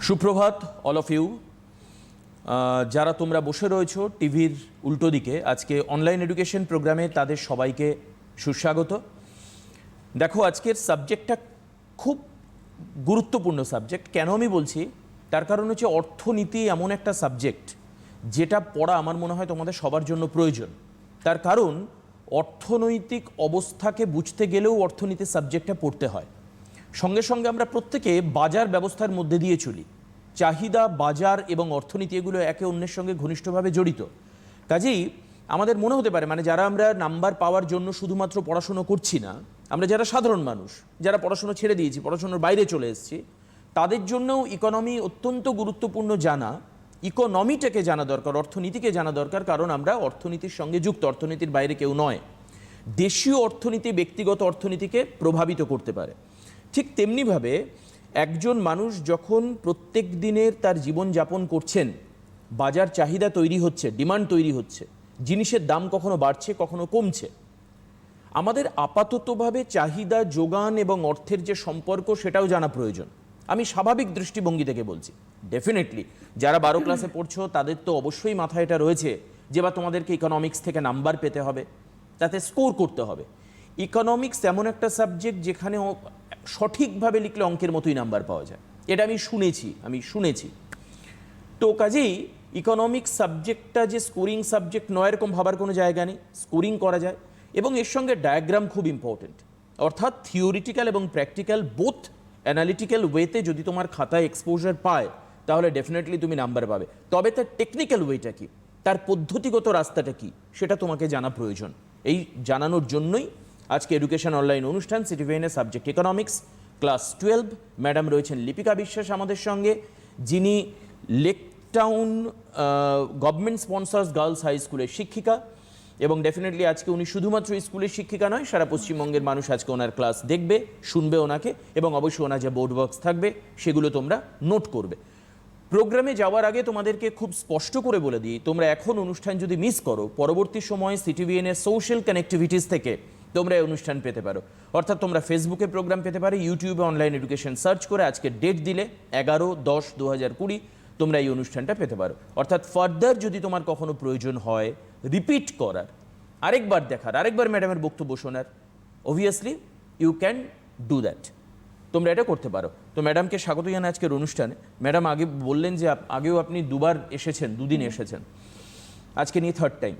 সুপ্রভাত all of you. যারা তোমরা বসে রয়েছো টিভির উল্টো দিকে, আজকে অনলাইন এডুকেশন প্রোগ্রামে তাদের সবাইকে সুস্বাগত। দেখো, আজকের সাবজেক্টটা খুব গুরুত্বপূর্ণ সাবজেক্ট। কেন আমি বলছি, তার কারণ হচ্ছে অর্থনীতি এমন একটা সাবজেক্ট যেটা পড়া আমার মনে হয় তোমাদের সবার জন্য প্রয়োজন। তার কারণ অর্থনৈতিক অবস্থাকে বুঝতে গেলেও অর্থনীতি সাবজেক্টটা পড়তে হয়। সঙ্গে সঙ্গে আমরা প্রত্যেকে বাজার ব্যবস্থার মধ্যে দিয়ে চলি। চাহিদা, বাজার এবং অর্থনীতি এগুলো একে অন্যের সঙ্গে ঘনিষ্ঠভাবে জড়িত। কাজেই আমাদের মনে হতে পারে, মানে যারা আমরা নাম্বার পাওয়ার জন্য শুধুমাত্র পড়াশুনো করছি না, আমরা যারা সাধারণ মানুষ, যারা পড়াশুনো ছেড়ে দিয়েছি, পড়াশুনোর বাইরে চলে এসেছি, তাদের জন্যও ইকোনমি অত্যন্ত গুরুত্বপূর্ণ জানা। ইকোনমিটাকে জানা দরকার, অর্থনীতিকে জানা দরকার, কারণ আমরা অর্থনীতির সঙ্গে যুক্ত, অর্থনীতির বাইরে কেউ নয়। দেশীয় অর্থনীতি ব্যক্তিগত অর্থনীতিকে প্রভাবিত করতে পারে। ঠিক তেমনিভাবে একজন মানুষ যখন প্রত্যেক দিনের তার জীবনযাপন করছেন, বাজার চাহিদা তৈরি হচ্ছে, ডিমান্ড তৈরি হচ্ছে, জিনিসের দাম কখনো বাড়ছে কখনো কমছে, আমাদের আপাততভাবে চাহিদা, যোগান এবং অর্থের যে সম্পর্ক সেটাও জানা প্রয়োজন। আমি স্বাভাবিক দৃষ্টিভঙ্গি থেকে বলছি। ডেফিনেটলি যারা 12 ক্লাসে পড়ছো তাদের তো অবশ্যই মাথায় এটা রয়েছে যে বা তোমাদেরকে ইকোনমিক্স থেকে নাম্বার পেতে হবে, তাতে স্কোর করতে হবে। ইকোনমিক্স এমন একটা সাবজেক্ট যেখানে সঠিকভাবে লিখলে অঙ্কের মতোই নাম্বার পাওয়া যায়, এটা আমি শুনেছি। তো কাজেই ইকোনমিক্স সাবজেক্টটা যে স্কোরিং সাবজেক্ট নয় এরকম ভাবার কোনো জায়গা নেই, স্কোরিং করা যায়। এবং এর সঙ্গে ডায়াগ্রাম খুব ইম্পর্টেন্ট, অর্থাৎ থিওরিটিক্যাল এবং প্র্যাকটিক্যাল বোথ অ্যানালিটিক্যাল ওয়েতে যদি তোমার খাতায় এক্সপোজার পায় তাহলে ডেফিনেটলি তুমি নাম্বার পাবে। তবে তার টেকনিক্যাল ওয়েটা কি, তার পদ্ধতিগত রাস্তাটা কি, সেটা তোমাকে জানা প্রয়োজন। এই জানানোর জন্যই আজকে এডুকেশন অনলাইন অনুষ্ঠান সিটিভিএনের সাবজেক্ট ইকোনমিক্স, ক্লাস 12। ম্যাডাম রয়েছেন লিপিকা বিশ্বাস আমাদের সঙ্গে, যিনি Lake Town government sponsored girls high স্কুলের শিক্ষিকা। এবং ডেফিনেটলি আজকে উনি শুধুমাত্র স্কুলের শিক্ষিকা নয়, সারা পশ্চিমবঙ্গের মানুষ আজকে ওনার ক্লাস দেখবে, শুনবে ওনাকে, এবং অবশ্যই ওনার যে বোর্ড ওয়ার্কস থাকবে সেগুলো তোমরা নোট করবে। প্রোগ্রামে যাওয়ার আগে তোমাদেরকে খুব স্পষ্ট করে বলে দিই, তোমরা এখন অনুষ্ঠান যদি মিস করো, পরবর্তী সময়ে সিটিভিএনের সোশ্যাল কানেক্টিভিটিস থেকে তোমরা এই অনুষ্ঠান পেতে পারো। অর্থাৎ তোমরা ফেসবুকে প্রোগ্রাম পেতে পারো, ইউটিউবে অনলাইন এডুকেশন সার্চ করে আজকে ডেট দিলে 11-10-2020 তোমরা এই অনুষ্ঠানটা পেতে পারো। অর্থাৎ ফার্দার যদি তোমার কখনো প্রয়োজন হয় রিপিট করার, আরেকবার দেখার, আরেকবার ম্যাডামের বক্তব্য শোনার, obviously you can do that, তোমরা এটা করতে পারো। তো ম্যাডামকে স্বাগত জানাই আজকের অনুষ্ঠানে। ম্যাডাম আগে বললেন যে আগেও আপনি দুবার এসেছেন, দুদিন এসেছেন, আজকে নিয়ে থার্ড টাইম,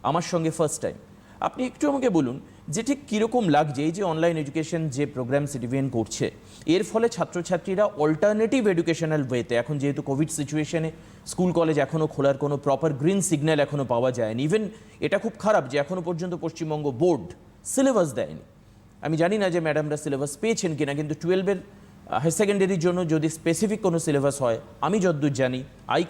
আমার সঙ্গে ফার্স্ট টাইম। আপনি একটু আমাকে বলুন যে ঠিক কীরকম লাগছে এই যে অনলাইন এডুকেশন যে প্রোগ্রাম সিটিভিএন করছে, এর ফলে ছাত্রছাত্রীরা অল্টারনেটিভ এডুকেশনাল ওয়েতে, এখন যেহেতু কোভিড সিচুয়েশনে স্কুল কলেজ এখনও খোলার কোনো প্রপার গ্রিন সিগন্যাল এখনও পাওয়া যায়নি, ইভেন এটা খুব খারাপ যে এখনও পর্যন্ত পশ্চিমবঙ্গ বোর্ড সিলেবাস দেয়নি। আমি জানি না যে ম্যাডামরা সিলেবাস পেয়েছেন কিনা, কিন্তু 12-এর হায়ার সেকেন্ডারির জন্য যদি স্পেসিফিক কোনো সিলেবাস হয়, আমি যতদূর জানি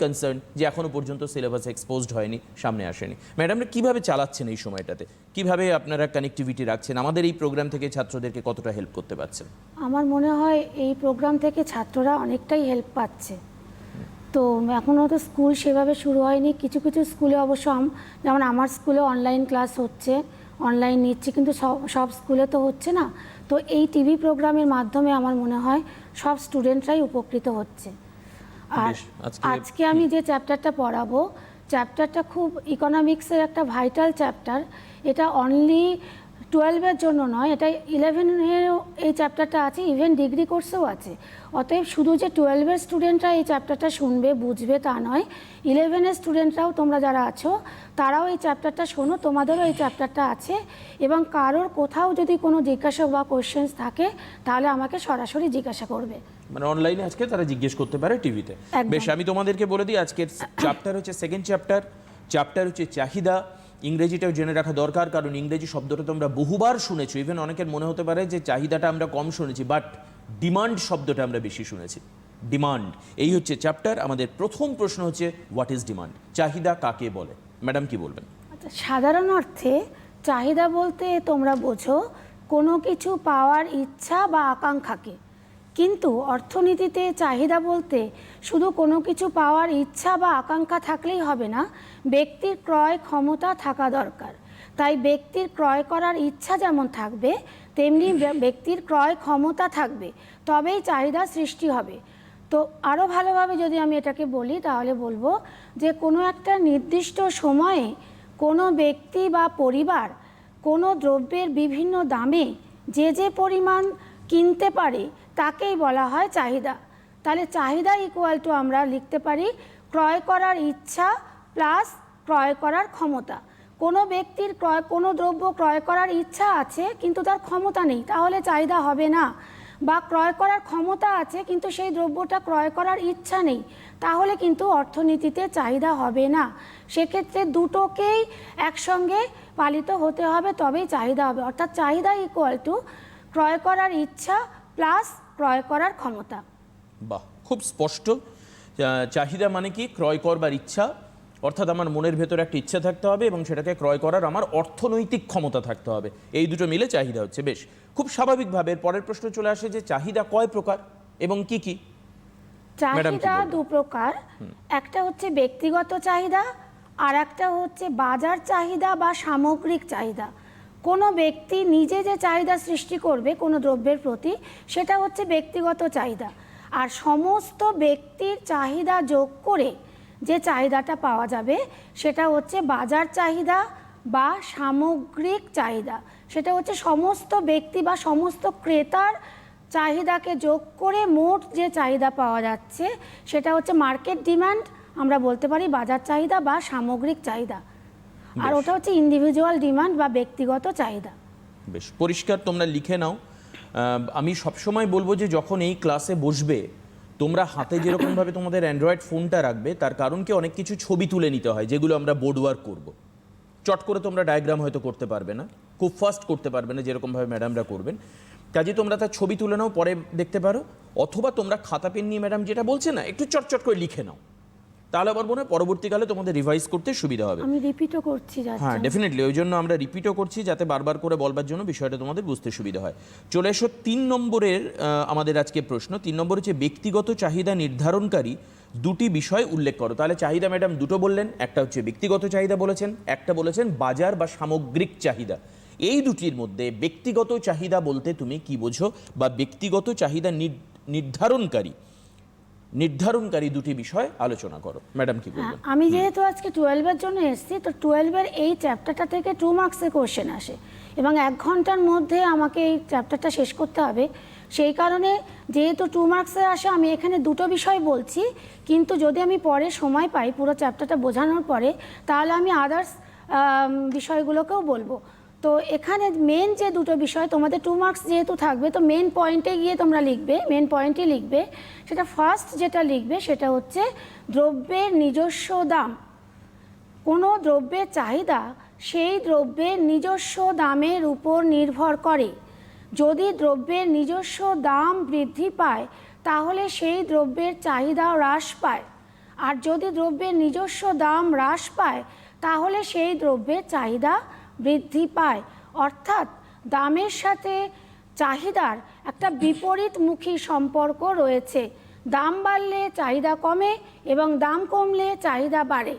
কনসার্ন যে এখনও পর্যন্ত সিলেবাস এক্সপোজড হয়নি, সামনে আসেনি। ম্যাডামরা কীভাবে চালাচ্ছেন এই সময়টাতে, কিভাবে আপনারা কানেক্টিভিটি রাখছেন, আমাদের এই প্রোগ্রাম থেকে ছাত্রদেরকে কতটা হেল্প করতে পারছেন? আমার মনে হয় এই প্রোগ্রাম থেকে ছাত্ররা অনেকটাই হেল্প পাচ্ছে। তো এখনও তো স্কুল সেভাবে শুরু হয়নি, কিছু কিছু স্কুলে অবশ্য, যেমন আমার স্কুলে অনলাইন ক্লাস হচ্ছে, অনলাইন নিচ্ছি, কিন্তু সব স্কুলে তো হচ্ছে না। তো এই টিভি প্রোগ্রামের মাধ্যমে আমার মনে হয় সব স্টুডেন্টরাই উপকৃত হচ্ছে। আর আজকে আমি যে চ্যাপ্টারটা পড়াবো, চ্যাপ্টারটা খুব ইকোনমিক্সের একটা ভাইটাল চ্যাপ্টার। এটা অনলি 12-এর জন্য নয়, এটা 11-এরও এই চ্যাপ্টারটা আছে, ইভেন ডিগ্রি কোর্সেও আছে। অতএব শুধু যে 12-এর স্টুডেন্টরা এই চ্যাপ্টারটা শুনবে, বুঝবে তা নয়, 11-এর স্টুডেন্টরাও তোমরা যারা আছো তারাও এই চ্যাপ্টারটা শোনো, তোমাদেরও এই চ্যাপ্টারটা আছে। এবং কারোর কোথাও যদি কোনো জিজ্ঞাসা বা কোয়েশ্চেন্স থাকে তাহলে আমাকে সরাসরি জিজ্ঞাসা করবে, মানে অনলাইনে আজকে তারা জিজ্ঞেস করতে পারে টিভিতে। বেশ, আমি তোমাদেরকে বলে দিই আজকের চ্যাপ্টার হচ্ছে সেকেন্ড চ্যাপ্টার হচ্ছে চাহিদা। ইংরেজিটাও জেনে রাখা দরকার, কারণ ইংরেজি শব্দটা তোমরা বহুবার শুনেছো। ইভেন অনেকের মনে হতে পারে যে চাহিদাটা আমরা কম শুনেছি, বাট ডিমান্ড শব্দটা আমরা বেশি শুনেছি। ডিমান্ড, এই হচ্ছে চ্যাপ্টার। আমাদের প্রথম প্রশ্ন হচ্ছে হোয়াট ইজ ডিমান্ড, চাহিদা কাকে বলে? ম্যাডাম কি বলবেন? আচ্ছা, সাধারণ অর্থে চাহিদা বলতে তোমরা বোঝো কোনো কিছু পাওয়ার ইচ্ছা বা আকাঙ্ক্ষাকে, কিন্তু অর্থনীতিতে চাহিদা বলতে শুধু কোনো কিছু পাওয়ার ইচ্ছা বা আকাঙ্ক্ষা থাকলেই হবে না, ব্যক্তির ক্রয় ক্ষমতা থাকা দরকার। তাই ব্যক্তির ক্রয় করার ইচ্ছা যেমন থাকবে, তেমনি ব্যক্তির ক্রয় ক্ষমতা থাকবে, তবেই চাহিদা সৃষ্টি হবে। তো আরও ভালোভাবে যদি আমি এটাকে বলি তাহলে বলবো যে কোনো একটা নির্দিষ্ট সময়ে কোনো ব্যক্তি বা পরিবার কোনো দ্রব্যের বিভিন্ন দামে যে পরিমাণ কিনতে পারে তাকেই বলা হয় চাহিদা। তাহলে চাহিদা ইকুয়াল টু আমরা লিখতে পারি ক্রয় করার ইচ্ছা প্লাস ক্রয় করার ক্ষমতা। কোনো ব্যক্তির কোনো দ্রব্য ক্রয় করার ইচ্ছা আছে কিন্তু তার ক্ষমতা নেই, তাহলে চাহিদা হবে না। বা ক্রয় করার ক্ষমতা আছে কিন্তু সেই দ্রব্যটা ক্রয় করার ইচ্ছা নেই, তাহলে কিন্তু অর্থনীতিতে চাহিদা হবে না। সেক্ষেত্রে দুটোকেই একসঙ্গে পালিত হতে হবে, তবেই চাহিদা হবে। অর্থাৎ চাহিদা ইকুয়াল টু ক্রয় করার ইচ্ছা প্লাস ক্রয় করার ক্ষমতা। বাহ, খুব স্পষ্ট। চাহিদা মানে কি? ক্রয় করবার ইচ্ছা, অর্থাৎ আমার মনের ভেতরে একটা ইচ্ছা থাকতে হবে এবং সেটাকে ক্রয় করার আমার অর্থনৈতিক ক্ষমতা থাকতে হবে। এই দুটো মিলে চাহিদা হচ্ছে। বেশ, খুব স্বাভাবিকভাবে পরের প্রশ্ন চলে আসে যে চাহিদা কয় প্রকার এবং কি কি? চাহিদা দু প্রকার, একটা হচ্ছে ব্যক্তিগত চাহিদা আর একটা হচ্ছে বাজার চাহিদা বা সামগ্রিক চাহিদা। কোনো ব্যক্তি নিজে যে চাহিদা সৃষ্টি করবে কোনো দ্রব্যের প্রতি, সেটা হচ্ছে ব্যক্তিগত চাহিদা। আর সমস্ত ব্যক্তির চাহিদা যোগ করে যে চাহিদাটা পাওয়া যাবে সেটা হচ্ছে বাজার চাহিদা বা সামগ্রিক চাহিদা। সেটা হচ্ছে সমস্ত ব্যক্তি বা সমস্ত ক্রেতার চাহিদাকে যোগ করে মোট যে চাহিদা পাওয়া যাচ্ছে সেটা হচ্ছে মার্কেট ডিমান্ড, আমরা বলতে পারি বাজার চাহিদা বা সামগ্রিক চাহিদা। আর ওটা হচ্ছে ইন্ডিভিজুয়াল ডিমান্ড বা ব্যক্তিগত চাহিদা। বেশ পরিষ্কার, তোমরা লিখে নাও। আমি সবসময় বলবো যে যখন এই ক্লাসে বসবে তোমরা হাতে যেরকমভাবে তোমাদের অ্যান্ড্রয়েড ফোনটা রাখবে, তার কারণ কি অনেক কিছু ছবি তুলে নিতে হয় যেগুলো আমরা বোর্ড ওয়ার্ক করবো। চট করে তোমরা ডায়াগ্রাম হয়তো করতে পারবে না, খুব ফাস্ট করতে পারবে না যেরকমভাবে ম্যাডামরা করবেন। কাজে তোমরা তার ছবি তুলে নাও, পরে দেখতে পারো, অথবা তোমরা খাতা পেন নিয়ে ম্যাডাম যেটা বলছে না একটু চটচট করে লিখে নাও, তাহলে আবার মনে হয় পরবর্তীকালে তোমাদের রিভাইজ করতে সুবিধা হবে। আমি রিপিটও করছি। হ্যাঁ, ডেফিনেটলি, ওই জন্য আমরা রিপিটও করছি যাতে বারবার করে বলবার জন্য বিষয়টা তোমাদের বুঝতে সুবিধা হয়। চলে এসো 3 নম্বরের আমাদের আজকে প্রশ্ন। 3 নম্বর হচ্ছে ব্যক্তিগত চাহিদা নির্ধারণকারী দুটি বিষয় উল্লেখ করো। তাহলে চাহিদা ম্যাডাম দুটো বললেন, একটা হচ্ছে ব্যক্তিগত চাহিদা বলেছেন, একটা বলেছেন বাজার বা সামগ্রিক চাহিদা। এই দুটির মধ্যে ব্যক্তিগত চাহিদা বলতে তুমি কি বোঝো, বা ব্যক্তিগত চাহিদা নির্ধারণকারী দুটি বিষয় আলোচনা করো। ম্যাডাম কি বলবেন? আমি যেহেতু আজকে 12-এর জন্য এসেছি, তো 12-এর এই চ্যাপ্টারটা থেকে 2 মার্কসের কোশ্চেন আসে এবং 1 ঘন্টার মধ্যে আমাকে এই চ্যাপ্টারটা শেষ করতে হবে। সেই কারণে যেহেতু 2 মার্কসের আসে, আমি এখানে দুটো বিষয় বলছি, কিন্তু যদি আমি পরে সময় পাই পুরো চ্যাপ্টারটা বোঝানোর পরে, তাহলে আমি আদার্স বিষয়গুলোকেও বলবো। তো এখানে মেন যে দুটো বিষয় তোমাদের 2 মার্কস যেহেতু থাকবে, তো মেন পয়েন্টে গিয়ে তোমরা লিখবে, মেন পয়েন্টই লিখবে। সেটা ফার্স্ট যেটা লিখবে সেটা হচ্ছে দ্রব্যের নিজস্ব দাম। কোনো দ্রব্যের চাহিদা সেই দ্রব্যের নিজস্ব দামের উপর নির্ভর করে। যদি দ্রব্যের নিজস্ব দাম বৃদ্ধি পায় তাহলে সেই দ্রব্যের চাহিদা হ্রাস পায়, আর যদি দ্রব্যের নিজস্ব দাম হ্রাস পায় তাহলে সেই দ্রব্যের চাহিদা বৃদ্ধি পায়। অর্থাৎ দামের সাথে চাহিদার একটা বিপরীতমুখী সম্পর্ক রয়েছে। দাম বাড়লে চাহিদা কমে এবং দাম কমলে চাহিদা বাড়ে।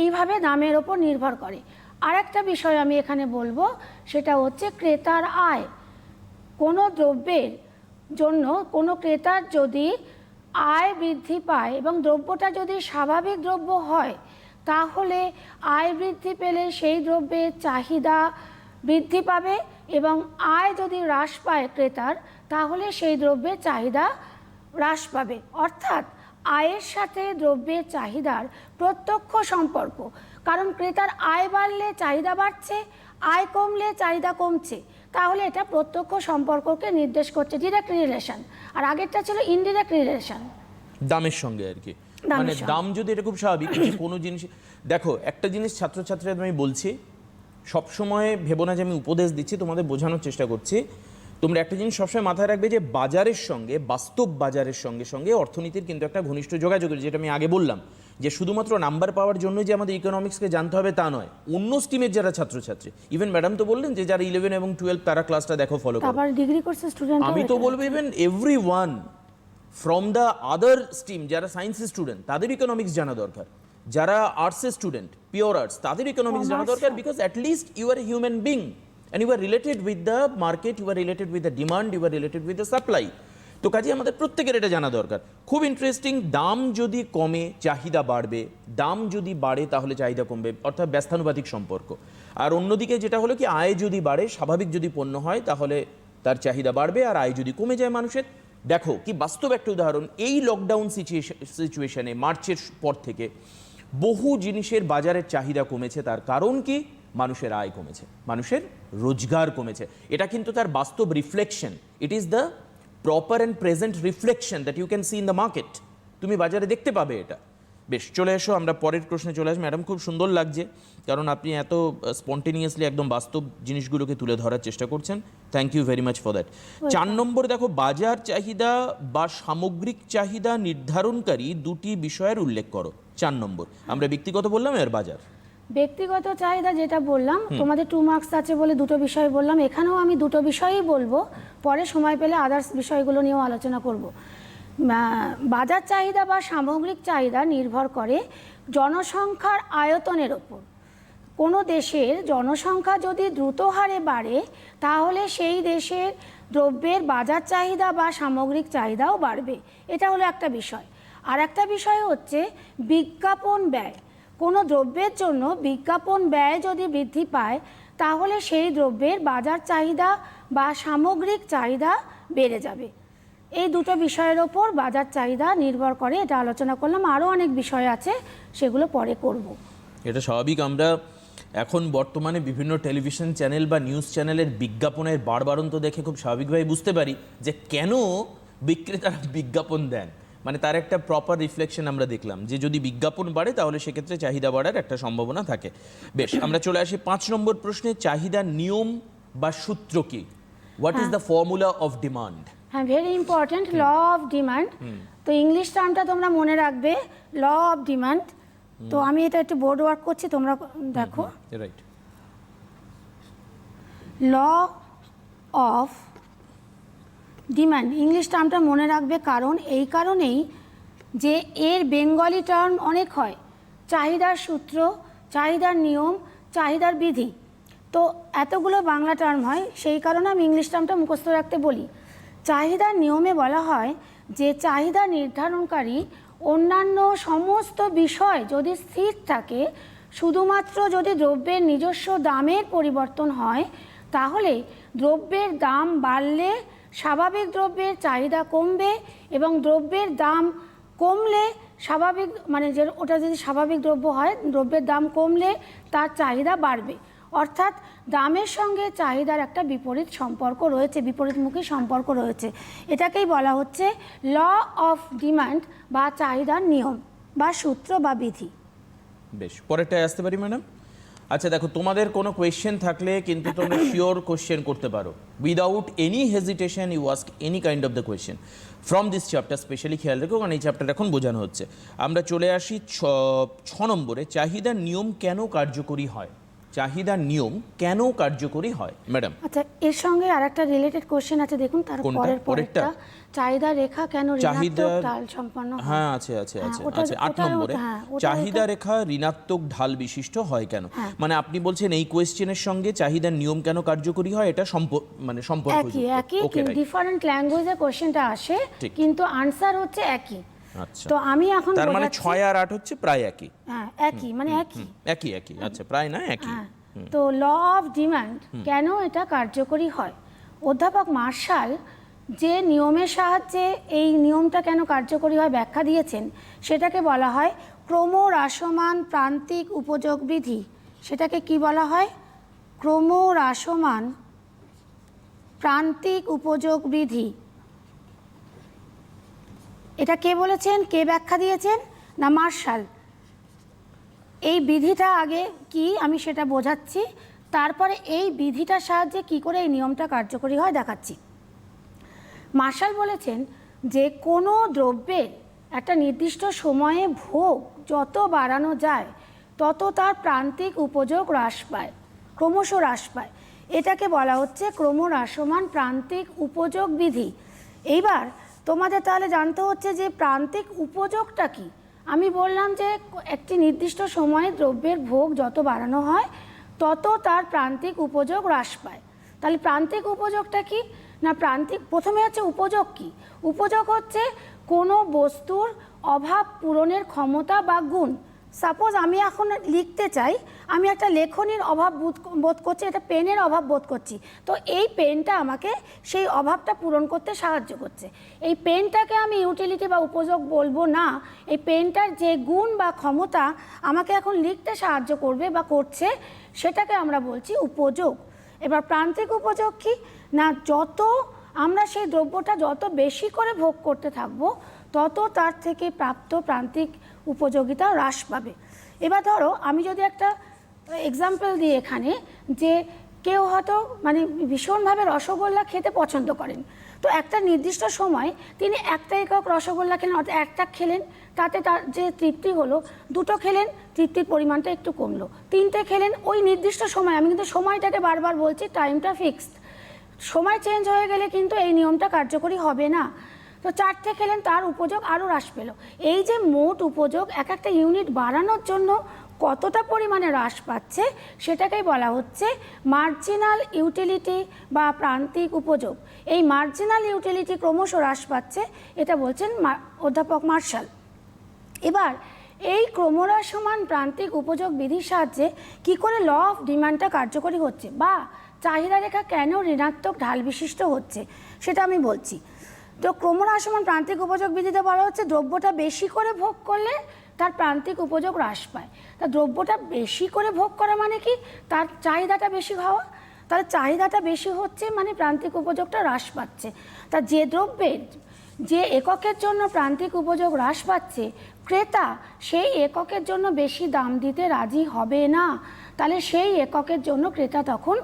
এইভাবে দামের ওপর নির্ভর করে। আর একটা বিষয় আমি এখানে বলবো, সেটা হচ্ছে ক্রেতার আয়। কোনো দ্রব্যের জন্য কোনো ক্রেতার যদি আয় বৃদ্ধি পায় এবং দ্রব্যটা যদি স্বাভাবিক দ্রব্য হয়, তাহলে আয় বৃদ্ধি পেলে সেই দ্রব্যের চাহিদা বৃদ্ধি পাবে, এবং আয় যদি হ্রাস পায় ক্রেতার, তাহলে সেই দ্রব্যের চাহিদা হ্রাস পাবে। অর্থাৎ আয়ের সাথে দ্রব্যের চাহিদার প্রত্যক্ষ সম্পর্ক। কারণ ক্রেতার আয় বাড়লে চাহিদা বাড়ছে, আয় কমলে চাহিদা কমছে, তাহলে এটা প্রত্যক্ষ সম্পর্ককে নির্দেশ করছে, ডিরেক্ট রিলেশন। আর আগেরটা ছিল ইনডিরেক্ট রিলেশন, দামের সঙ্গে আর কি। মানে দাম যদি এটা খুব স্বাভাবিক কোনো জিনিস। দেখো, একটা জিনিস ছাত্রছাত্রীদের আমি বলছি, সবসময় ভেবো না যে আমি উপদেশ দিচ্ছি, তোমাদের বোঝানোর চেষ্টা করছি। তোমরা একটা জিনিস সবসময় মাথায় রাখবে যে বাজারের সঙ্গে, বাস্তব বাজারের সঙ্গে সঙ্গে অর্থনীতির কিন্তু একটা ঘনিষ্ঠ যোগাযোগ রয়েছে। যেটা আমি আগে বললাম যে শুধুমাত্র নাম্বার পাওয়ার জন্য যে আমাদের ইকোনমিক্সকে জানতে হবে তা নয়। অন্য স্ট্রিমের যারা ছাত্রছাত্রী, ইভেন ম্যাডাম তো বললেন যে যারা 11 এবং 12 তারা ক্লাসটা দেখো, ফলো করো। আবার ডিগ্রি কোর্সের স্টুডেন্ট, আমি তো বলবো even everyone from the other stream, যারা সায়েন্সের স্টুডেন্ট তাদের ইকোনমিক্স জানা দরকার, যারা আর্টসের স্টুডেন্ট, পিওর আর্টস, তাদের ইকোনমিক্স জানা দরকার। Because at least you are a human being and you are related with the market, you are related with the demand, you are related with the supply. তো কাজে আমাদের প্রত্যেকের এটা জানা দরকার। খুব ইন্টারেস্টিং, দাম যদি কমে চাহিদা বাড়বে, দাম যদি বাড়ে তাহলে চাহিদা কমবে, অর্থাৎ ব্যস্তানুপাতিক সম্পর্ক। আর অন্যদিকে যেটা হলো কি, আয় যদি বাড়ে, স্বাভাবিক যদি পণ্য হয় তাহলে তার চাহিদা বাড়বে, আর আয় যদি কমে যায় মানুষের। দেখো কি বাস্তব একটা উদাহরণ, এই লকডাউন সিচুয়েশনে মার্চের পর থেকে বহু জিনিসের বাজারের চাহিদা কমেছে। তার কারণ কি? মানুষের আয় কমেছে, মানুষের রোজগার কমেছে। এটা কিন্তু তার বাস্তব reflection. It is the proper and present reflection that you can see in the market. তুমি বাজারে দেখতে পাবে এটা। বেশ, চলে এসো, আমরা পরের প্রশ্নে চলে আসি। ম্যাডাম, খুব সুন্দর লাগছে, কারণ আপনি এত স্পন্টেনিয়াসলি একদম বাস্তব জিনিসগুলোকে তুলে ধরার চেষ্টা করছেন। Thank you very much for that. 4 নম্বর দেখো, বাজার চাহিদা বা সামগ্রিক চাহিদা নির্ধারণকারী দুটি বিষয়ের উল্লেখ করো। 4 নম্বর, আমরা ব্যক্তিগত বললাম, এর বাজার। ব্যক্তিগত চাহিদা যেটা বললাম, তোমাদের 2 মার্কস আছে বলে দুটো বিষয় বললাম, এখানেও আমি দুটো বিষয়ই বলবো, পরে সময় পেলে আদার্স বিষয়গুলো নিয়েও আলোচনা করব। বাজার চাহিদা বা সামগ্রিক চাহিদা নির্ভর করে জনসংখ্যার আয়তনের ওপর। কোনো দেশের জনসংখ্যা যদি দ্রুত হারে বাড়ে তাহলে সেই দেশের দ্রব্যের বাজার চাহিদা বা সামগ্রিক চাহিদাও বাড়বে। এটা হলো একটা বিষয়। আর একটা বিষয় হচ্ছে বিজ্ঞাপন ব্যয়। কোনো দ্রব্যের জন্য বিজ্ঞাপন ব্যয় যদি বৃদ্ধি পায় তাহলে সেই দ্রব্যের বাজার চাহিদা বা সামগ্রিক চাহিদা বেড়ে যাবে। এই দুটো বিষয়ের ওপর বাজার চাহিদা নির্ভর করে, এটা আলোচনা করলাম। আরও অনেক বিষয় আছে, সেগুলো পরে করব। এটা স্বাভাবিক। আমরা এখন বর্তমানে বিভিন্ন টেলিভিশন চ্যানেল বা নিউজ চ্যানেলের বিজ্ঞাপনের বাড়বাড়ন্ত দেখে খুব স্বাভাবিকভাবে বুঝতে পারি যে কেন বিক্রেতারা বিজ্ঞাপন দেন। মানে তার একটা প্রপার রিফ্লেকশন আমরা দেখলাম যে যদি বিজ্ঞাপন বাড়ে তাহলে সেক্ষেত্রে চাহিদা বাড়ার একটা সম্ভাবনা থাকে। বেশ, আমরা চলে আসি 5 নম্বর প্রশ্নে। চাহিদার নিয়ম বা সূত্র কি? What is the formula of demand? হ্যাঁ, very important, law of demand. তো ইংলিশ টার্মটা তোমরা মনে রাখবে, ল অফ ডিমান্ড। তো আমি এটা একটু বোর্ড ওয়ার্ক করছি, তোমরা দেখো। Right. Law of demand, English টার্মটা মনে রাখবে, কারণ এই কারণেই যে এর বেঙ্গলি টার্ম অনেক হয়। চাহিদার সূত্র, চাহিদার নিয়ম, চাহিদার বিধি। তো এতগুলো বাংলা টার্ম হয়, সেই কারণে আমি ইংলিশ টার্মটা মুখস্থ রাখতে বলি। চাহিদার নিয়মে বলা হয় যে চাহিদা নির্ধারণকারী অন্যান্য সমস্ত বিষয় যদি স্থির থাকে, শুধুমাত্র যদি দ্রব্যের নিজস্ব দামের পরিবর্তন হয় তাহলে দ্রব্যের দাম বাড়লে স্বাভাবিক দ্রব্যের চাহিদা কমবে, এবং দ্রব্যের দাম কমলে স্বাভাবিক, মানে যে ওটা যদি স্বাভাবিক দ্রব্য হয়, দ্রব্যের দাম কমলে তার চাহিদা বাড়বে। অর্থাৎ দামের সঙ্গে চাহিদার একটা বিপরীত সম্পর্ক রয়েছে, বিপরীতমুখী সম্পর্ক রয়েছে। এটাকেই বলা হচ্ছে ল অফ ডিমান্ড বা চাহিদার নিয়ম বা সূত্র বা বিধি। বেশ, পরেরটায় আসতে পারি ম্যাডাম? আচ্ছা দেখো, তোমাদের কোনো কোয়েশ্চেন থাকলে কিন্তু তোমরা শিওর কোয়েশ্চেন করতে পারো। Without any hesitation you ask any kind of the question from this chapter. Specially খেয়াল রেখো, কারণ এই চ্যাপ্টার এখন বোঝানো হচ্ছে। আমরা চলে আসি 6 নম্বরে। চাহিদার নিয়ম কেন কার্যকরী হয়? চাহিদার নিয়ম কেন কার্যকরী হয় ম্যাডাম? আচ্ছা, এর সঙ্গে আরেকটা রিলেটেড কোশ্চেন আছে, দেখুন তার পরেরটা। চাহিদা রেখা কেন ঋণাত্মক ঢাল সম্পন্ন হয়? হ্যাঁ, আছে। 8 নম্বরে চাহিদা রেখা ঋণাত্মক ঢাল বিশিষ্ট হয় কেন? মানে আপনি বলছেন এই কোয়েশ্চেনের সঙ্গে চাহিদার নিয়ম কেন কার্যকরী হয়, এটা সম্পর্কযুক্ত। একই ডিফারেন্ট ল্যাঙ্গুয়েজে কোশ্চেনটা আসে, কিন্তু আনসার হচ্ছে একই। আচ্ছা, তো আমি এখন তার মানে 6 আর 8 হচ্ছে প্রায় একই। হ্যাঁ, একই, মানে একই। আচ্ছা, প্রায় না, একই। তো ল অফ ডিমান্ড কেন এটা কার্যকরী হয়? অধ্যাপক মার্শাল যে নিয়মের সাহায্যে এই নিয়মটা কেন কার্যকরী হয় ব্যাখ্যা দিয়েছেন, সেটাকে বলা হয় ক্রমহ্রাসমান প্রান্তিক উপযোগ বিধি। সেটাকে কি বলা হয়? ক্রমহ্রাসমান প্রান্তিক উপযোগ বিধি। এটা কে বলেছেন, কে ব্যাখ্যা দিয়েছেন? না, মার্শাল। এই বিধিটা আগে কি আমি সেটা বোঝাচ্ছি, তারপরে এই বিধিটার সাহায্যে কি করে এই নিয়মটা কার্যকরী হয় দেখাচ্ছি। মার্শাল বলেছেন যে কোনো দ্রব্যের একটা নির্দিষ্ট সময়ে ভোগ যত বাড়ানো যায় তত তার প্রান্তিক উপযোগ হ্রাস পায়, ক্রমশ হ্রাস পায়। এটাকে বলা হচ্ছে ক্রমহ্রাসমান প্রান্তিক উপযোগ বিধি। এইবার তোমাদের তাহলে জানতে হচ্ছে যে প্রান্তিক উপযোগটা কি। আমি বললাম যে একটি নির্দিষ্ট সময়ে দ্রব্যের ভোগ যত বাড়ানো হয় তত তার প্রান্তিক উপযোগ হ্রাস পায়। তাহলে প্রান্তিক উপযোগটা কি? না প্রান্তিক, প্রথমে হচ্ছে উপযোগ কি? উপযোগ হচ্ছে কোনো বস্তুর অভাব পূরণের ক্ষমতা বা গুণ। সাপোজ আমি এখন লিখতে চাই, আমি একটা লেখনীর অভাব বোধ করছি, একটা পেনের অভাব বোধ করছি, তো এই পেনটা আমাকে সেই অভাবটা পূরণ করতে সাহায্য করছে। এই পেনটাকে আমি ইউটিলিটি বা উপযোগ বলবো না, এই পেনটার যে গুণ বা ক্ষমতা আমাকে এখন লিখতে সাহায্য করবে বা করছে, সেটাকে আমরা বলছি উপযোগ। এবার প্রান্তিক উপযোগ কি না, যত আমরা সেই দ্রব্যটা যত বেশি করে ভোগ করতে থাকবো, তত তার থেকে প্রাপ্ত প্রান্তিক উপযোগিতা হ্রাস পাবে। এবার ধরো আমি যদি একটা এক্সাম্পল দিই এখানে, যে কেউ হয়তো মানে ভীষণভাবে রসগোল্লা খেতে পছন্দ করেন, তো একটা নির্দিষ্ট সময় তিনি একটা একক রসগোল্লা খেলেন, অর্থাৎ একটা খেলেন, তাতে তার যে তৃপ্তি হলো, দুটো খেলেন, তৃপ্তির পরিমাণটা একটু কমলো, তিনটে খেলেন, ওই নির্দিষ্ট সময়, আমি কিন্তু সময়টাকে বারবার বলছি, টাইমটা ফিক্সড, সময় চেঞ্জ হয়ে গেলে কিন্তু এই নিয়মটা কার্যকরী হবে না। তো চারটে খেলেন, তার উপযোগ আরও হ্রাস পেল। এই যে মোট উপযোগ এক একটা ইউনিট বাড়ানোর জন্য কতটা পরিমাণে হ্রাস পাচ্ছে, সেটাকেই বলা হচ্ছে মার্জিনাল ইউটিলিটি বা প্রান্তিক উপযোগ। এই মার্জিনাল ইউটিলিটি ক্রমশ হ্রাস পাচ্ছে, এটা বলছেন অধ্যাপক মার্শাল। এবার এই ক্রমহ্রাসমান প্রান্তিক উপযোগ বিধির সাহায্যে কি করে ল অফ ডিমান্ডটা কার্যকরী হচ্ছে, বা চাহিদা রেখা কেন ঋণাত্মক ঢাল বিশিষ্ট হচ্ছে, সেটা আমি বলছি। তো ক্রমহ্রাসমান প্রান্তিক উপযোগ বিধিতে বলা হচ্ছে দ্রব্যটা বেশি করে ভোগ করলে তার প্রান্তিক উপযোগ হ্রাস পায়। তা দ্রব্যটা বেশি করে ভোগ করা মানে কি, তার চাহিদাটা বেশি হওয়া, তার চাহিদাটা বেশি হচ্ছে মানে প্রান্তিক উপযোগটা হ্রাস পাচ্ছে। তা যে দ্রব্যের যে এককের জন্য প্রান্তিক উপযোগ হ্রাস পাচ্ছে, ক্রেতা সেই এককের জন্য বেশি দাম দিতে রাজি হবে না, তাহলে সেই এককের জন্য ক্রেতা তখন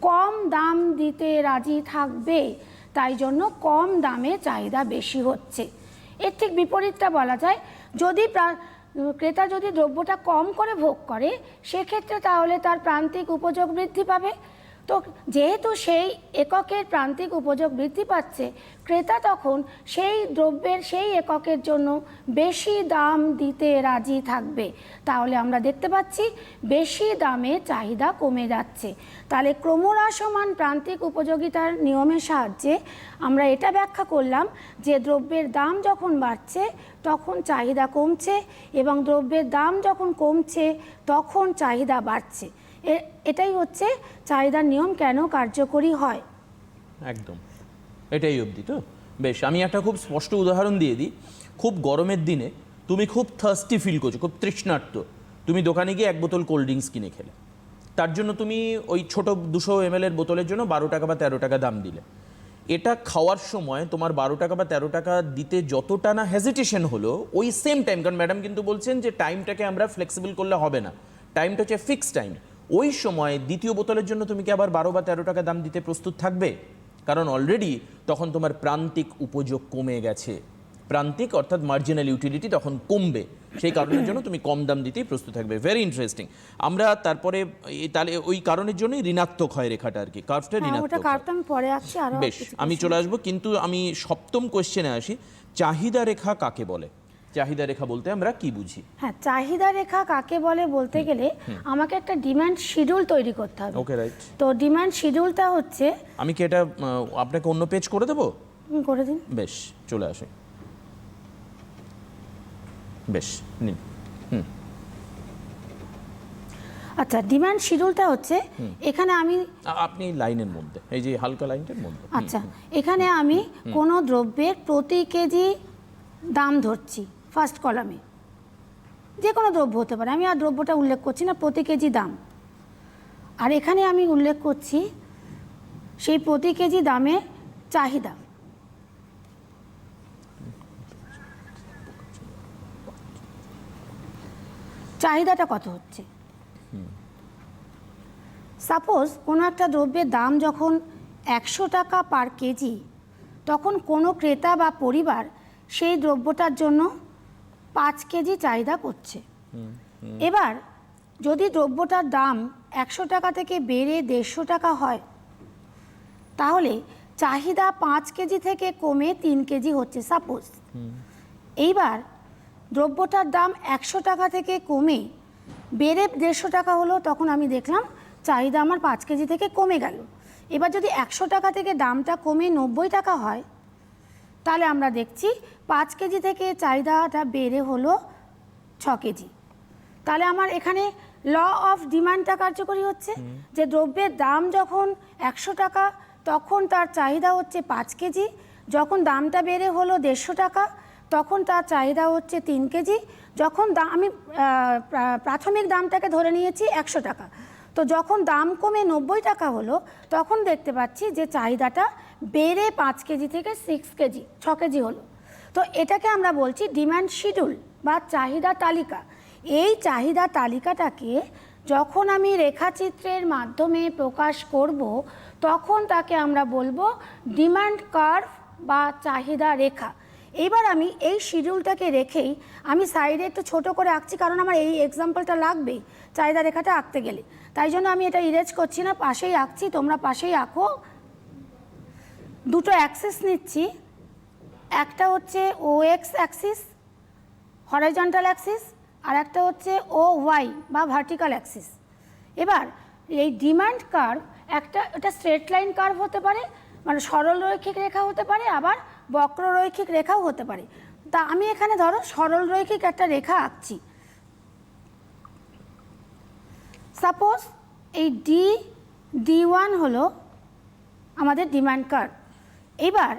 কম দাম দিতে রাজি থাকবে, তাই জন্য কম দামে চাহিদা বেশি হচ্ছে। এর ঠিক বিপরীতটা বলা যায়, যদি ক্রেতা যদি দ্রব্যটা কম করে ভোগ করে, সেক্ষেত্রে তাহলে তার প্রান্তিক উপযোগ বৃদ্ধি পাবে। তো যেহেতু সেই এককের প্রান্তিক উপযোগ বৃদ্ধি পাচ্ছে, ক্রেতা তখন সেই দ্রব্যের সেই এককের জন্য বেশি দাম দিতে রাজি থাকবে। তাহলে আমরা দেখতে পাচ্ছি বেশি দামে চাহিদা কমে যাচ্ছে। তাহলে ক্রমহ্রাসমান প্রান্তিক উপযোগিতার নিয়মের সাহায্যে আমরা এটা ব্যাখ্যা করলাম যে দ্রব্যের দাম যখন বাড়ছে তখন চাহিদা কমছে, এবং দ্রব্যের দাম যখন কমছে তখন চাহিদা বাড়ছে। এটাই হচ্ছে চাহিদার নিয়ম কেন কার্যকরী হয়। একদম এটাই অবধি তো। বেশ, আমি একটা খুব স্পষ্ট উদাহরণ দিয়ে দিই। খুব গরমের দিনে তুমি খুব থার্স্টি ফিল করছো, খুব তৃষ্ণার্ত, তুমি দোকানে গিয়ে এক বোতল কোল্ড ড্রিঙ্কস কিনে খেলে, তার জন্য তুমি ওই ছোট 200 ml এর বোতলের জন্য 12 টাকা বা 13 টাকা দাম দিলে। এটা খাওয়ার সময় তোমার 12 টাকা বা 13 টাকা দিতে যতটা না হেজিটেশন হলো, ওই সেম টাইম, কারণ ম্যাডাম কিন্তু বলছেন যে টাইমটাকে আমরা ফ্লেক্সিবল করলে হবে না, টাইমটা হচ্ছে ফিক্সড টাইম, ওই সময় দ্বিতীয় বোতলের জন্য তুমি কি আবার 12 বা 13 টাকা দাম দিতে প্রস্তুত থাকবে? কারণ অলরেডি তখন তোমার প্রান্তিক উপযোগ কমে গেছে, প্রান্তিক অর্থাৎ মার্জিনাল ইউটিলিটি তখন কমবে, সেই কারণের জন্য তুমি কম দাম দিতেই প্রস্তুত থাকবে। Very interesting. আমরা তারপরে তাহলে ওই কারণের জন্যই ঋণাত্মক হয় রেখাটা আর কি, কার্ভটা ঋণাত্মক। আমি পরে আসছি, আরো বেশ, আমি চলে আসবো, কিন্তু আমি সপ্তম কোশ্চেনে আসি। চাহিদা রেখা কাকে বলে? চাহিদা রেখা বলতে আমরা কি বুঝি? হ্যাঁ, চাহিদা রেখা কাকে বলে বলতে গেলে আমাকে একটা ডিমান্ড শিডিউল তৈরি করতে হবে। ওকে, রাইট। তো ডিমান্ড শিডিউলটা হচ্ছে, আমি কি এটা আপনাকে অন্য পেজ করে দেবো? করে দিন। বেশ, চলে আসে। বেশ, নিন। আচ্ছা, ডিমান্ড শিডিউলটা হচ্ছে এখানে আমি আপনি লাইনের মধ্যে, এই যে হালকা লাইনটার মধ্যে, আচ্ছা এখানে আমি কোনো দ্রব্যের প্রতি কেজি দাম ধরছি ফার্স্ট কলামে, যে কোনো দ্রব্য হতে পারে, আমি আর দ্রব্যটা উল্লেখ করছি না, প্রতি কেজি দাম। আর এখানে আমি উল্লেখ করছি সেই প্রতি কেজি দামে চাহিদা। চাহিদাটা কত হচ্ছে? সাপোজ কোনো একটা দ্রব্যের দাম যখন 100 টাকা পার কেজি, তখন কোনো ক্রেতা বা পরিবার সেই দ্রব্যটার জন্য 5 কেজি চাহিদা করছে। এবার যদি দ্রব্যটার দাম 100 টাকা থেকে বেড়ে 150 টাকা হয়, তাহলে চাহিদা 5 কেজি থেকে কমে 3 কেজি হচ্ছে সাপোজ। এইবার দ্রব্যটার দাম 100 টাকা থেকে কমে বেড়ে 150 টাকা হলো, তখন আমি দেখলাম চাহিদা আমার 5 কেজি থেকে কমে গেল। এবার যদি 100 টাকা থেকে দামটা কমে 90 টাকা হয়, তাহলে আমরা দেখছি 5 কেজি থেকে চাহিদাটা বেড়ে হলো 6 কেজি। তাহলে আমার এখানে ল অফ ডিমান্ডটা কার্যকরী হচ্ছে, যে দ্রব্যের দাম যখন 100 টাকা তখন তার চাহিদা হচ্ছে 5 কেজি, যখন দামটা বেড়ে হলো 150 টাকা তখন তার চাহিদা হচ্ছে 3 কেজি, যখন আমি প্রাথমিক দামটাকে ধরে নিয়েছি 100 টাকা, তো যখন দাম কমে 90 টাকা হলো তখন দেখতে পাচ্ছি যে চাহিদাটা বেড়ে 5 কেজি থেকে 6 কেজি হলো। তো এটাকে আমরা বলছি ডিমান্ড শিডিউল বা চাহিদা তালিকা। এই চাহিদা তালিকাটাকে যখন আমি রেখাচিত্রের মাধ্যমে প্রকাশ করব তখন তাকে আমরা বলবো ডিমান্ড কার্ভ বা চাহিদা রেখা। এবার আমি এই শিডিউলটাকে রেখেই আমি সাইডে একটু ছোট করে আঁকছি, কারণ আমার এই এক্সাম্পলটা লাগবেই চাহিদা রেখাটা আঁকতে গেলে, তাই জন্য আমি এটা ইরেজ করছি না, পাশেই আঁকছি, তোমরা পাশেই আঁকো। দুটো অ্যাক্সিস নিচ্ছি, একটা হচ্ছে ও এক্স অ্যাক্সিস হরাইজন্টাল অ্যাক্সিস, আর একটা হচ্ছে ও ওয়াই বা ভার্টিক্যাল অ্যাক্সিস। এবার এই ডিমান্ড কার্ভ এটা স্ট্রেট লাইন কার্ভ হতে পারে, মানে সরল রৈখিক রেখা হতে পারে, আবার বক্ররৈখিক রেখাও হতে পারে। তা আমি এখানে ধরো সরল রৈখিক একটা রেখা আঁকছি। সাপোজ এই D1 হলো আমাদের ডিমান্ড কার্ভ। এবার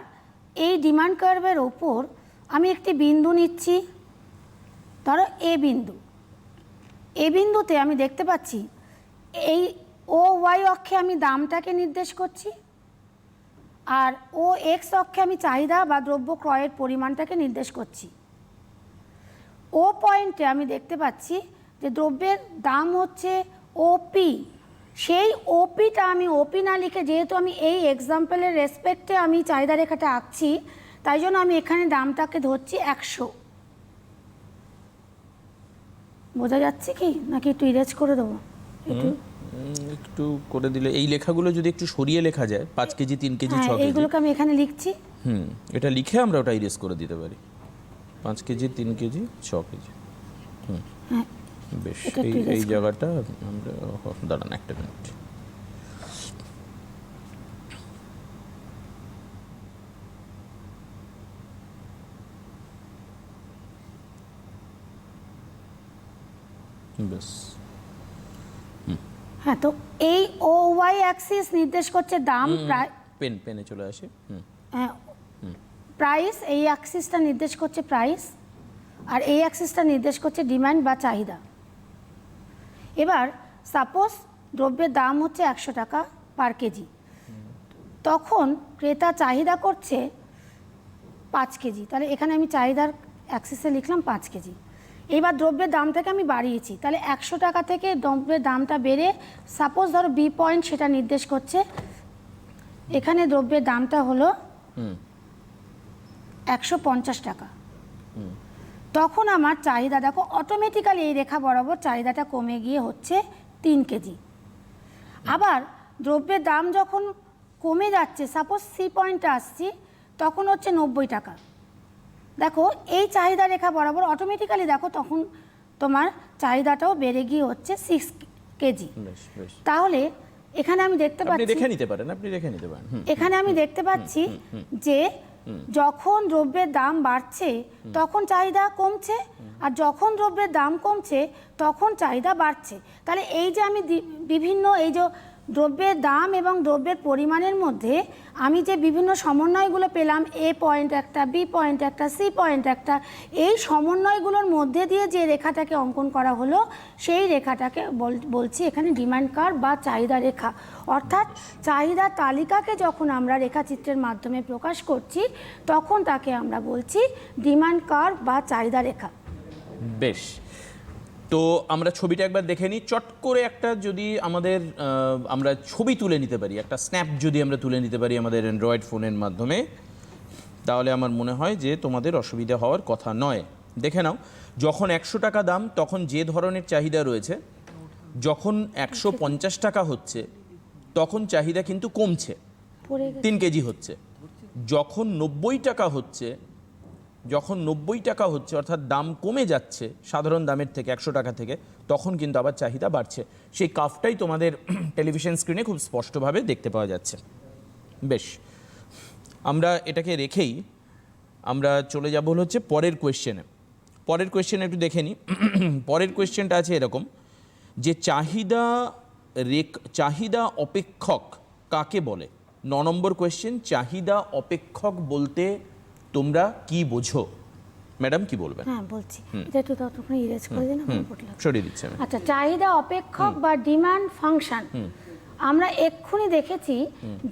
এই ডিমান্ড কার্ভের ওপর আমি একটি বিন্দু নিচ্ছি, ধরো এ বিন্দু। এ বিন্দুতে আমি দেখতে পাচ্ছি এই ও ওয়াই অক্ষে আমি দামটাকে নির্দেশ করছি, আর ও এক্স অক্ষে আমি চাহিদা বা দ্রব্য ক্রয়ের পরিমাণটাকে নির্দেশ করছি। ও পয়েন্টে আমি দেখতে পাচ্ছি যে দ্রব্যের দাম হচ্ছে ওপি। সেই ওপিটা আমি ওপি না লিখে, যেহেতু আমি এই এক্সাম্পলের রেসপেক্টে আমি চাহিদা রেখাটা আঁকছি, তাই জন্য আমি এখানে দামটাকে ধরছি 100। বোঝা যাচ্ছে কি, নাকি একটু ইরেজ করে দেবো? একটু করে দিলে এই লেখাগুলো যদি একটু সরিয়ে লেখা যায়, 5 কেজি 3 কেজি 6 কেজি, এইগুলোকে আমি এখানে লিখছি। এটা লিখে আমরা ওটা ইরেজ করে দিতে পারি। 5 কেজি 3 কেজি 6 কেজি। বেশ, এই জায়গাটা আমরা দাঁড়ান একটা মিনিট। বেশ, হ্যাঁ, তো এই ও ওয়াই অ্যাক্সিস নির্দেশ করছে দাম, পেনে চলে আসে। প্রাইস, এই অ্যাক্সিসটা নির্দেশ করছে প্রাইস, আর এই অ্যাক্সিসটা নির্দেশ করছে ডিমান্ড বা চাহিদা। এবার সাপোজ দ্রব্যের দাম হচ্ছে 100 টাকা পার কেজি, তখন ক্রেতা চাহিদা করছে 5 কেজি, তাহলে এখানে আমি চাহিদার অ্যাক্সিসে লিখলাম 5 কেজি। এবার দ্রব্যের দামটাকে আমি বাড়িয়েছি, তাহলে 100 টাকা থেকে দ্রব্যের দামটা বেড়ে সাপোজ ধরো বি পয়েন্ট সেটা নির্দেশ করছে, এখানে দ্রব্যের দামটা হলো 150 টাকা। তখন আমার চাহিদা দেখো অটোমেটিক্যালি এই রেখা বরাবর চাহিদাটা কমে গিয়ে হচ্ছে 3 কেজি। আবার দ্রব্যের দাম যখন কমে যাচ্ছে, সাপোজ সি পয়েন্টে আসছি, তখন হচ্ছে 90 টাকা। দেখো এই চাহিদা রেখা বরাবর অটোমেটিক্যালি দেখো তখন তোমার চাহিদাটাও বেড়ে গিয়ে হচ্ছে 6 কেজি। তাহলে এখানে আমি দেখতে পাচ্ছি, এখানে আমি দেখতে পাচ্ছি যে যখন দ্রব্যের দাম বাড়ছে তখন চাহিদা কমছে, আর যখন দ্রব্যের দাম কমছে তখন চাহিদা বাড়ছে। তাহলে এই যে আমি বিভিন্ন এই যে দ্রব্যের দাম এবং দ্রব্যের পরিমাণের মধ্যে আমি যে বিভিন্ন সমন্বয়গুলো পেলাম, এ পয়েন্ট একটা, বি পয়েন্ট একটা, সি পয়েন্ট একটা, এই সমন্বয়গুলোর মধ্যে দিয়ে যে রেখাটাকে অঙ্কন করা হলো সেই রেখাটাকে বলছি এখানে ডিমান্ড কার্ভ বা চাহিদা রেখা। অর্থাৎ চাহিদা তালিকাকে যখন আমরা রেখাচিত্রের মাধ্যমে প্রকাশ করছি তখন তাকে আমরা বলছি ডিমান্ড কার্ভ বা চাহিদা রেখা। বেশ, তো আমরা ছবিটা একবার দেখে নিই চট করে। একটা যদি আমাদের আমরা ছবি তুলে নিতে পারি, একটা স্ন্যাপ যদি আমরা তুলে নিতে পারি আমাদের অ্যান্ড্রয়েড ফোনের মাধ্যমে, তাহলে আমার মনে হয় যে তোমাদের অসুবিধা হওয়ার কথা নয়। দেখে নাও, যখন 100 টাকা দাম তখন যে ধরনের চাহিদা রয়েছে, যখন 150 টাকা হচ্ছে তখন চাহিদা কিন্তু কমছে, 3 কেজি হচ্ছে। যখন 90 টাকা হচ্ছে যখন 90 টাকা হচ্ছে, অর্থাৎ দাম কমে যাচ্ছে সাধারণ দামের থেকে 100 টাকা থেকে, তখন কিন্তু আবার চাহিদা বাড়ছে। সেই কাফটাই তোমাদের টেলিভিশন স্ক্রিনে খুব স্পষ্টভাবে দেখতে পাওয়া যাচ্ছে। বেশ, আমরা এটাকে রেখেই আমরা চলে যাব হচ্ছে পরের কোয়েশ্চেনে। পরের কোয়েশ্চেন একটু দেখে নিই। পরের কোয়েশ্চেনটা আছে এরকম, যে চাহিদা অপেক্ষক কাকে বলে? 9 নম্বর কোয়েশ্চেন, চাহিদা অপেক্ষক বলতে তোমরা কি বোঝো? ম্যাডাম কি বলবেন? হ্যাঁ বলছি, এটা একটু ততক্ষণ ইরেজ করে দিন, আমার বললাম। সরিয়ে দিচ্ছি আমি। আচ্ছা, চাহিদা অপেক্ষক বা ডিমান্ড ফাংশন, আমরা এক্ষুনি দেখেছি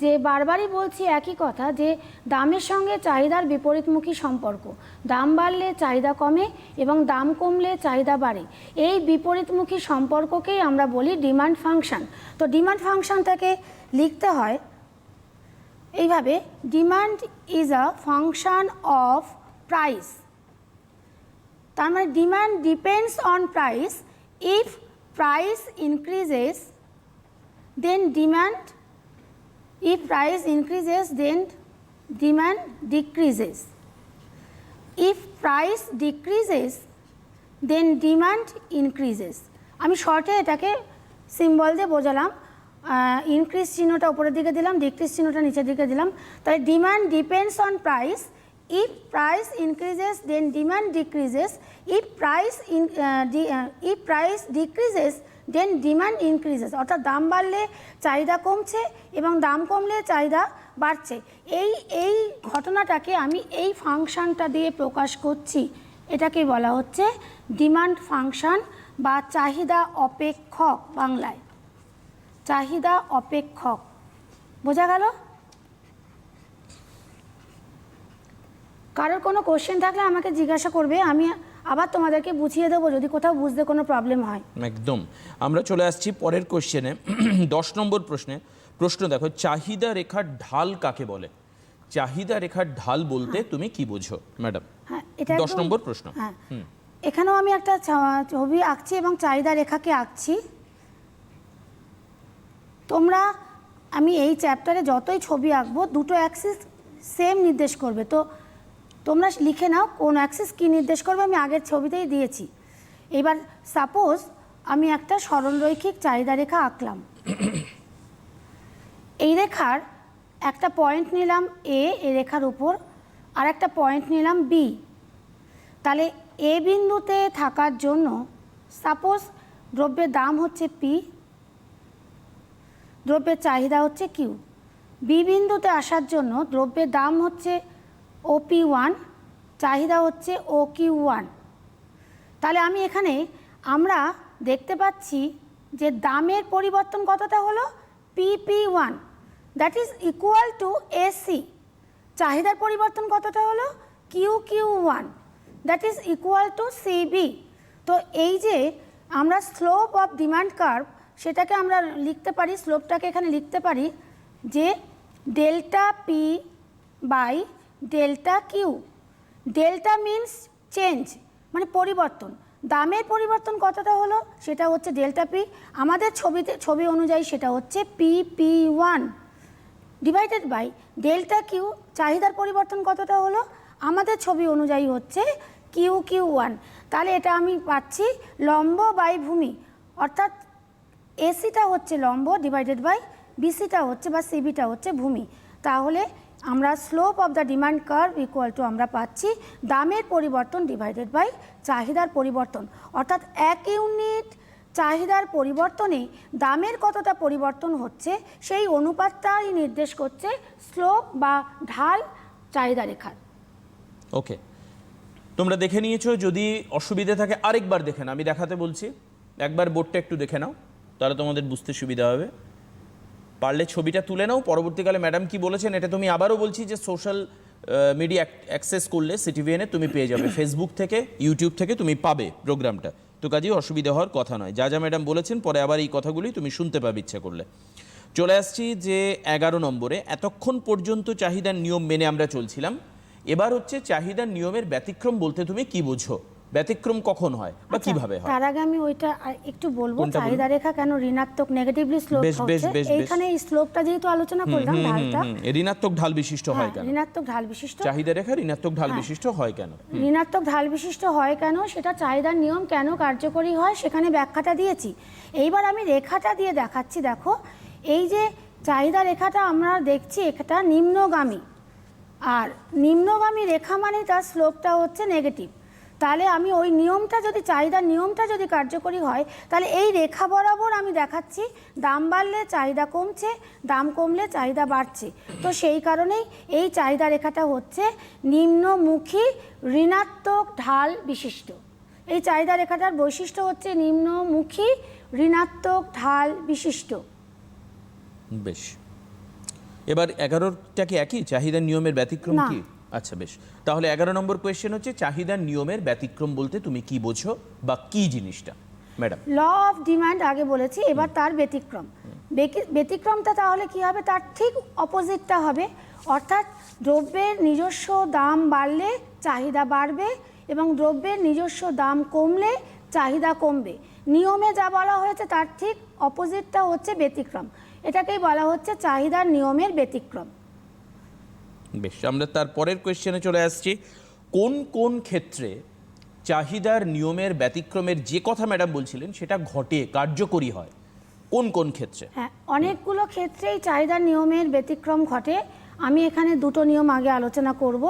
যে বারবারই বলছি একই কথা, যে দামের সঙ্গে চাহিদার বিপরীতমুখী সম্পর্ক। দাম বাড়লে চাহিদা কমে এবং দাম কমলে চাহিদা বাড়ে। এই বিপরীতমুখী সম্পর্ককেই আমরা বলি ডিমান্ড ফাংশন। তো ডিমান্ড ফাংশনটাকে লিখতে হয় এইভাবে, demand is a function of price. তার মানে demand depends on price. If price increases then demand, if price increases then demand decreases, if price decreases then demand increases। আমি শর্টে এটাকে সিম্বল দিয়ে বোঝালাম, ইনক্রিজ চিহ্নটা উপরের দিকে দিলাম, ডিক্রিজ চিহ্নটা নিচের দিকে দিলাম। তাহলে demand depends on price, if price increases then demand decreases, if price decreases then demand increases. অর্থাৎ দাম বাড়লে চাহিদা কমছে এবং দাম কমলে চাহিদা বাড়ছে। এই ঘটনাটাকে আমি এই ফাংশনটা দিয়ে প্রকাশ করছি, এটাকে বলা হচ্ছে ডিমান্ড ফাংশন বা চাহিদা অপেক্ষক, বাংলায় চাহিদা অপেক্ষক। বোঝা গেল? কারোর কোনো কোশ্চেন থাকলে আমাকে জিজ্ঞাসা করবে, আমি আবার তোমাদেরকে বুঝিয়ে দেবো যদি কোথাও বুঝতে কোনো প্রবলেম হয়। একদম। আমরা চলে আসছি পরের কোশ্চেনে, 10 নম্বর প্রশ্ন দেখো, চাহিদা রেখার ঢাল কাকে বলে? চাহিদা রেখার ঢাল বলতে তুমি কি বোঝো ম্যাডাম? হ্যাঁ, এটা 10 নম্বর প্রশ্ন। হ্যাঁ, এখানেও আমি একটা ছবি আঁকছি এবং চাহিদা রেখাকে আঁকছি। তোমরা, আমি এই চ্যাপ্টারে যতই ছবি আঁকবো দুটো অ্যাক্সিস সেম নির্দেশ করবে। তো তোমরা লিখে নাও কোন অ্যাক্সিস কী নির্দেশ করবে, আমি আগের ছবিতেই দিয়েছি। এবার সাপোজ আমি একটা সরলরৈখিক চাহিদা রেখা আঁকলাম। এই রেখার একটা পয়েন্ট নিলাম এ, এই রেখার উপর, আর একটা পয়েন্ট নিলাম বি। তাহলে এ বিন্দুতে থাকার জন্য সাপোজ দ্রব্যের দাম হচ্ছে পি, দ্রব্যের চাহিদা হচ্ছে কিউ। বি বিন্দুতে আসার জন্য দ্রব্যের দাম হচ্ছে OP1, চাহিদা হচ্ছে OQ1। তাহলে আমি এখানে আমরা দেখতে পাচ্ছি যে দামের পরিবর্তন কতটা হলো PP1, that is equal to AC। চাহিদার পরিবর্তন কতটা হলো QQ1, that is equal to CB। তো এই যে আমরা স্লোপ অফ ডিমান্ড কার্ভ, সেটাকে আমরা লিখতে পারি, স্লোপটাকে এখানে লিখতে পারি যে delta P by delta Q. Delta means change, মানে পরিবর্তন। দামের পরিবর্তন কতটা হলো সেটা হচ্ছে ডেল্টা পি, আমাদের ছবি অনুযায়ী সেটা হচ্ছে PP1 divided by delta Q. চাহিদার পরিবর্তন কতটা হলো আমাদের ছবি অনুযায়ী হচ্ছে QQ1। তাহলে এটা আমি পাচ্ছি লম্ব বাই ভূমি, অর্থাৎ এসিটা হচ্ছে লম্ব ডিভাইডেড বাই বিসিটা হচ্ছে বা সিবিটা হচ্ছে ভূমি। তাহলে আমরা slope of the demand curve equal to আমরা পাচ্ছি দামের পরিবর্তন ডিভাইডেড বাই চাহিদার পরিবর্তন। অর্থাৎ এক ইউনিট চাহিদার পরিবর্তনে দামের কতটা পরিবর্তন হচ্ছে সেই অনুপাতটাই নির্দেশ করছে স্লোপ বা ঢাল চাহিদা রেখার। ওকে, তোমরা দেখে নিয়েছো, যদি অসুবিধা থাকে আরেকবার দেখে নাও, আমি দেখাতে বলছি, একবার বোর্ডটা একটু দেখে নাও, তাহলে তোমাদের বুঝতে সুবিধা হবে। পারলে ছবিটা তুলে নাও, পরবর্তীকালে ম্যাডাম কি বলেছেন এটা তুমি, আবারও বলছি যে সোশ্যাল মিডিয়া অ্যাক্সেস করলে সিটিভিএনে তুমি পেয়ে যাবে, ফেসবুক থেকে ইউটিউব থেকে তুমি পাবে প্রোগ্রামটা, তো কাজেই অসুবিধা হওয়ার কথা নয়। যা যা ম্যাডাম বলেছেন পরে আবার এই কথাগুলি তুমি শুনতে পাবে ইচ্ছা করলে। চলে আসছি যে 11 নম্বরে, এতক্ষণ পর্যন্ত চাহিদার নিয়ম মেনে আমরা চলছিলাম, এবার হচ্ছে চাহিদার নিয়মের ব্যতিক্রম বলতে তুমি কি বোঝো? ব্যতিক্রম কখন হয় বা কিভাবে হয়? তার আগে আমি ওইটা একটু বলবো, কোনটা বলুন? চাহিদা রেখা কেন ঋণাত্মক নেগেটিভলি স্লোপ বেশ, বেশ, হচ্ছে। বেশ, বেশ। এইখানে এই স্লোপটা যেহেতু আলোচনা করলাম, ঢালটা ঋণাত্মক ঢাল বিশিষ্ট হয় কেন? ঋণাত্মক ঢাল বিশিষ্ট। চাহিদা রেখা ঋণাত্মক ঢাল বিশিষ্ট হয় কেন? ঋণাত্মক ঢাল বিশিষ্ট হয় কেন, সেটা চাহিদার নিয়ম কেন কার্যকরী হয় সেখানে ব্যাখ্যাটা দিয়েছি। এইবার আমি রেখাটা দিয়ে দেখাচ্ছি। দেখো, এই যে চাহিদা রেখাটা আমরা দেখছি, এটা নিম্নগামী, আর নিম্নগামী রেখা মানে তার স্লোপটা হচ্ছে নেগেটিভ। তাহলে আমি ওই নিয়মটা যদি, চাহিদার নিয়মটা যদি কার্যকরী হয়, তাহলে এই রেখা বরাবর আমি দেখাচ্ছি দাম বাড়লে চাহিদা কমছে, দাম কমলে চাহিদা বাড়ছে। তো সেই কারণেই এই চাহিদা রেখাটা হচ্ছে নিম্নমুখী ঋণাত্মক ঢাল বিশিষ্ট। এই চাহিদা রেখাটার বৈশিষ্ট্য হচ্ছে নিম্নমুখী ঋণাত্মক ঢাল বিশিষ্ট। বেশ, এবার 11টা কি একই? চাহিদার নিয়মের ব্যতিক্রম না। কি? আচ্ছা বেশ, তাহলে 11 নম্বর কোয়েশ্চেন হচ্ছে চাহিদার নিয়মের ব্যতিক্রম বলতে তুমি কি বোঝো বা কি জিনিসটা ম্যাডাম? ল অফ ডিমান্ড আগে বলেছি, এবার তার ব্যতিক্রম। ব্যতিক্রমটা তাহলে কি হবে? তার ঠিক অপোজিটটা হবে, অর্থাৎ দ্রব্যের নিজস্ব দাম বাড়লে চাহিদা বাড়বে এবং দ্রব্যের নিজস্ব দাম কমলে চাহিদা কমবে। নিয়মে যা বলা হয়েছে তার ঠিক অপোজিটটা হচ্ছে ব্যতিক্রম। এটাকেই বলা হচ্ছে চাহিদার নিয়মের ব্যতিক্রম। বেশ, আমরা তার পরের কোয়েশ্চেনে চলে আসছি। কোন কোন ক্ষেত্রে চাহিদার নিয়মের ব্যতিক্রমের যে কথা ম্যাডাম বলছিলেন সেটা ঘটে, কার্যকরী হয়? কোন কোন ক্ষেত্রে? হ্যাঁ, অনেকগুলো ক্ষেত্রেই চাহিদার নিয়মের ব্যতিক্রম ঘটে। আমি এখানে দুটো নিয়ম আগে আলোচনা করব,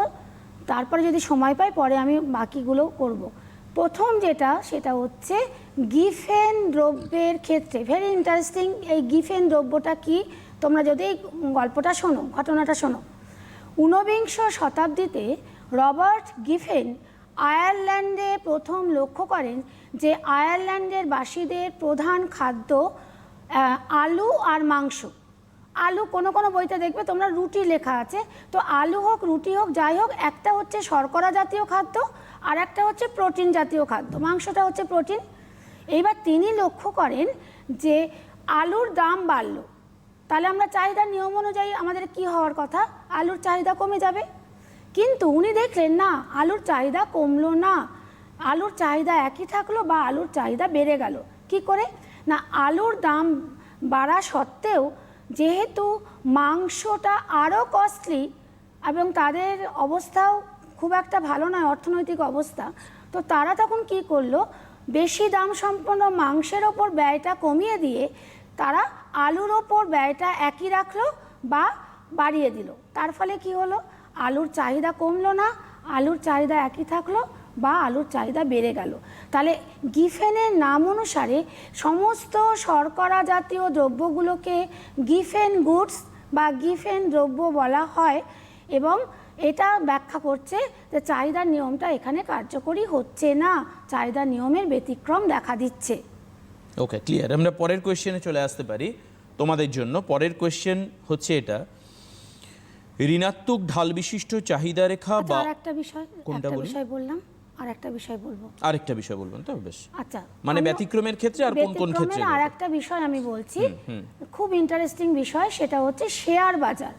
তারপরে যদি সময় পাই পরে আমি বাকিগুলো করব। প্রথম যেটা, সেটা হচ্ছে গিফেন দ্রব্যের ক্ষেত্রে। Very interesting. এই গিফেন দ্রব্যটা কি, তোমরা যদি এই গল্পটা শোনো, ঘটনাটা শোনো। 19বিংশ শতাব্দীতে রবার্ট গিফেন আয়ারল্যান্ডে প্রথম লক্ষ্য করেন যে আয়ারল্যান্ডের বাসীদের প্রধান খাদ্য আলু আর মাংস। আলু, কোনো কোনো বইতে দেখবে তোমরা রুটি লেখা আছে, তো আলু হোক রুটি হোক যাই হোক, একটা হচ্ছে শর্করা জাতীয় খাদ্য আর একটা হচ্ছে প্রোটিন জাতীয় খাদ্য, মাংসটা হচ্ছে প্রোটিন। এইবার তিনি লক্ষ্য করেন যে আলুর দাম বাড়ল, তাহলে আমরা চাহিদার নিয়ম অনুযায়ী আমাদের কি হওয়ার কথা, আলুর চাহিদা কমে যাবে। কিন্তু উনি দেখলেন না, আলুর চাহিদা কমলো না, আলুর চাহিদা একই থাকলো বা আলুর চাহিদা বেড়ে গেল। কি করে? না, আলুর দাম বাড়া সত্ত্বেও যেহেতু মাংসটা আরও কস্টলি এবং তাদের অবস্থাও খুব একটা ভালো নয়, অর্থনৈতিক অবস্থা, তো তারা তখন কি করলো, বেশি দাম সম্পন্ন মাংসের ওপর ব্যয়টা কমিয়ে দিয়ে তারা আলুর ওপর ব্যয়টা একই রাখলো বা বাড়িয়ে দিল। তার ফলে কি হলো, আলুর চাহিদা কমলো না, আলুর চাহিদা একই থাকলো বা আলুর চাহিদা বেড়ে গেল। তাহলে গিফেনের নাম অনুসারে সমস্ত শর্করা জাতীয় দ্রব্যগুলোকে গিফেন গুডস বা গিফেন দ্রব্য বলা হয়, এবং এটা ব্যাখ্যা করছে যে চাহিদার নিয়মটা এখানে কার্যকরী হচ্ছে না, চাহিদার নিয়মের ব্যতিক্রম দেখা দিচ্ছে। ওকে, ক্লিয়ার। আমরা পরের কোয়েশ্চেনে চলে আসতে পারি তোমাদের জন্য। পরের কোয়েশ্চেন হচ্ছে এটা, ঋণাত্মক ঢাল বিশিষ্ট চাহিদা রেখা বা আরেকটা বিষয়, কোনটা একটা বলুন? বিষয় বললাম, আরেকটা বিষয় বলবো। আরেকটা বিষয় বলবেন তো? বেশ, আচ্ছা, মানে ব্যতিক্রমের ক্ষেত্রে আর কোন কোন ক্ষেত্রে? আর একটা বিষয় আমি বলছি, খুব ইন্টারেস্টিং বিষয়, সেটা হচ্ছে শেয়ার বাজার।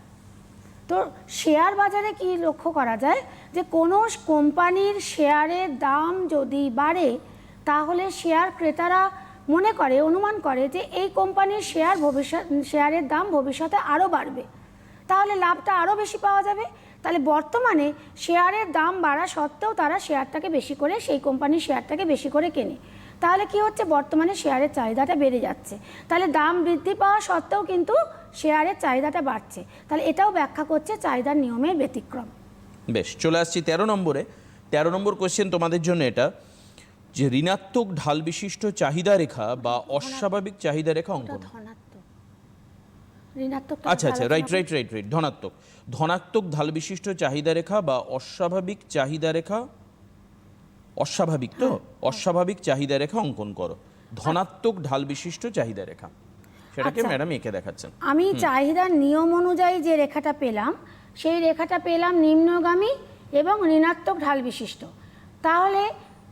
তো শেয়ার বাজারে কি লক্ষ্য করা যায়, যে কোনো কোম্পানির শেয়ারের দাম যদি বাড়ে তাহলে শেয়ার ক্রেতারা মনে করে, অনুমান করে যে এই কোম্পানির শেয়ারের দাম ভবিষ্যতে আরও বাড়বে, তাহলে লাভটা আরও বেশি পাওয়া যাবে। তাহলে বর্তমানে শেয়ারের দাম বাড়া সত্ত্বেও তারা শেয়ারটাকে বেশি করে, সেই কোম্পানির শেয়ারটাকে বেশি করে কেনে। তাহলে কি হচ্ছে, বর্তমানে শেয়ারের চাহিদাটা বেড়ে যাচ্ছে, তাহলে দাম বৃদ্ধি পাওয়া সত্ত্বেও কিন্তু শেয়ারের চাহিদাটা বাড়ছে। তাহলে এটাও ব্যাখ্যা করছে চাহিদার নিয়মের ব্যতিক্রম। বেশ, চলে আসছি 13 নম্বরে। 13 নম্বর কোয়েশ্চেন তোমাদের জন্য এটা, যে ঋণাত্মক ঢাল বিশিষ্ট চাহিদা রেখা বা অস্বাভাবিক চাহিদা রেখা অঙ্কন। আচ্ছা আচ্ছা, রাইট রাইট রাইট রাইট, ধনাত্মক। ধনাত্মক ঢাল বিশিষ্ট চাহিদা রেখা বা অস্বাভাবিক চাহিদা রেখা, অস্বাভাবিক তো, অস্বাভাবিক চাহিদা রেখা অঙ্কন করো। ধনাত্মক ঢাল বিশিষ্ট চাহিদা রেখা, সেটাকে ম্যাডাম এঁকে দেখাচ্ছেন। আমি চাহিদার নিয়ম অনুযায়ী যে রেখাটা পেলাম, সেই রেখাটা পেলাম নিম্নগামী এবং ঋণাত্মক ঢাল বিশিষ্ট। তাহলে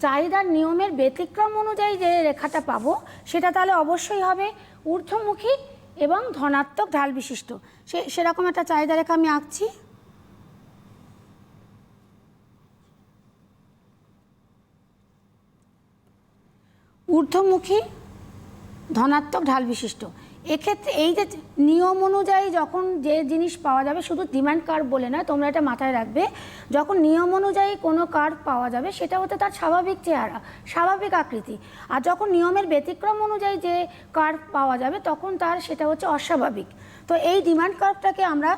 চাহিদার নিয়মের ব্যতিক্রম অনুযায়ী যে রেখাটা পাবো সেটা তাহলে অবশ্যই হবে ঊর্ধ্বমুখী এবং ধনাত্মক ঢাল বিশিষ্ট। সেরকম একটা চাহিদা রেখা আমি আঁকছি। ঊর্ধ্বমুখী ধনাত্মক ঢাল বিশিষ্ট। এক্ষেত্রে এই যে নিয়ম অনুযায়ী যখন যে জিনিস পাওয়া যাবে, শুধু ডিমান্ড কার্ভ বলে নয়, তোমরা এটা মাথায় রাখবে, যখন নিয়ম অনুযায়ী কোনো কার্ভ পাওয়া যাবে সেটা হতে তার স্বাভাবিক চেহারা, স্বাভাবিক আকৃতি। আর যখন নিয়মের ব্যতিক্রম অনুযায়ী যে কার্ভ পাওয়া যাবে তখন তার সেটা হচ্ছে অস্বাভাবিক। তো এই ডিমান্ড কার্ভটাকে আমরা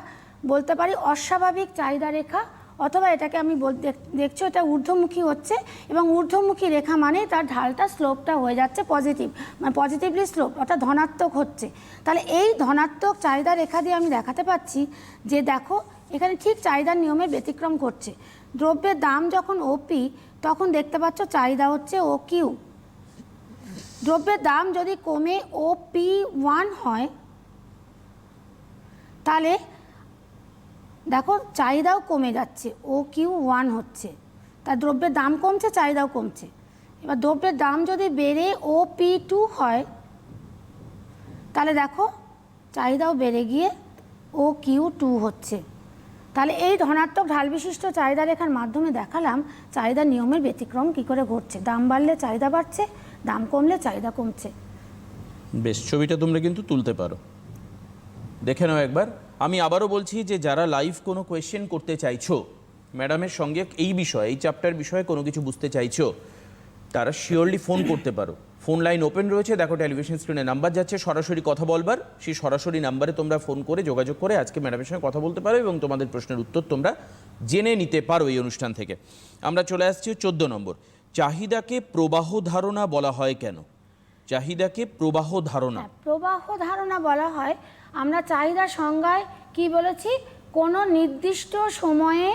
বলতে পারি অস্বাভাবিক চাহিদা রেখা, অথবা এটাকে আমি দেখছো এটা ঊর্ধ্বমুখী হচ্ছে, এবং ঊর্ধ্বমুখী রেখা মানে তার ঢালটা স্লোপটা হয়ে যাচ্ছে পজিটিভ, মানে পজিটিভলি স্লোপ, অর্থাৎ ধনাত্মক হচ্ছে। তাহলে এই ধনাত্মক চাহিদা রেখা দিয়ে আমি দেখাতে পাচ্ছি যে দেখো এখানে ঠিক চাহিদার নিয়মের ব্যতিক্রম করছে। দ্রব্যের দাম যখন ওপি তখন দেখতে পাচ্ছ চাহিদা হচ্ছে ও কিউ। দ্রব্যের দাম যদি কমে OP1 হয় তাহলে দেখো চাহিদাও কমে যাচ্ছে, OQ1 হচ্ছে, তার দ্রব্যের দাম কমছে, চাহিদাও কমছে। এবার দ্রব্যের দাম যদি বেড়ে OP2 হয় তাহলে দেখো চাহিদাও বেড়ে গিয়ে OQ2 হচ্ছে। তাহলে এই ধনাত্মক ঢাল বিশিষ্ট চাহিদা রেখার মাধ্যমে দেখালাম চাহিদার নিয়মের ব্যতিক্রম কী করে ঘটছে। দাম বাড়লে চাহিদা বাড়ছে, দাম কমলে চাহিদা কমছে। বেশ, ছবিটা তোমরা কিন্তু তুলতে পারো, দেখে নাও একবার। আমি আবারও বলছি যে যারা লাইভ কোনো কোয়েশ্চেন করতে চাইছো ম্যাডামের সঙ্গে এই বিষয়ে, এই চ্যাপ্টার বিষয়ে কোনো কিছু বুঝতে চাইছো, তারা শিওরলি ফোন করতে পারো। ফোন লাইন ওপেন রয়েছে, দেখো টেলিভিশন স্ক্রিনে নাম্বার যাচ্ছে সরাসরি কথা বলবার, সেই সরাসরি নাম্বারে তোমরা ফোন করে যোগাযোগ করে আজকে ম্যাডামের সঙ্গে কথা বলতে পারো এবং তোমাদের প্রশ্নের উত্তর তোমরা জেনে নিতে পারো এই অনুষ্ঠান থেকে। আমরা চলে আসছি 14 নম্বর, চাহিদাকে প্রবাহ ধারণা বলা হয় কেন? চাহিদাকে প্রবাহ ধারণা, প্রবাহ ধারণা বলা হয়, আমরা চাহিদা সংজ্ঞায় কি বলেছি, কোনো নির্দিষ্ট সময়ে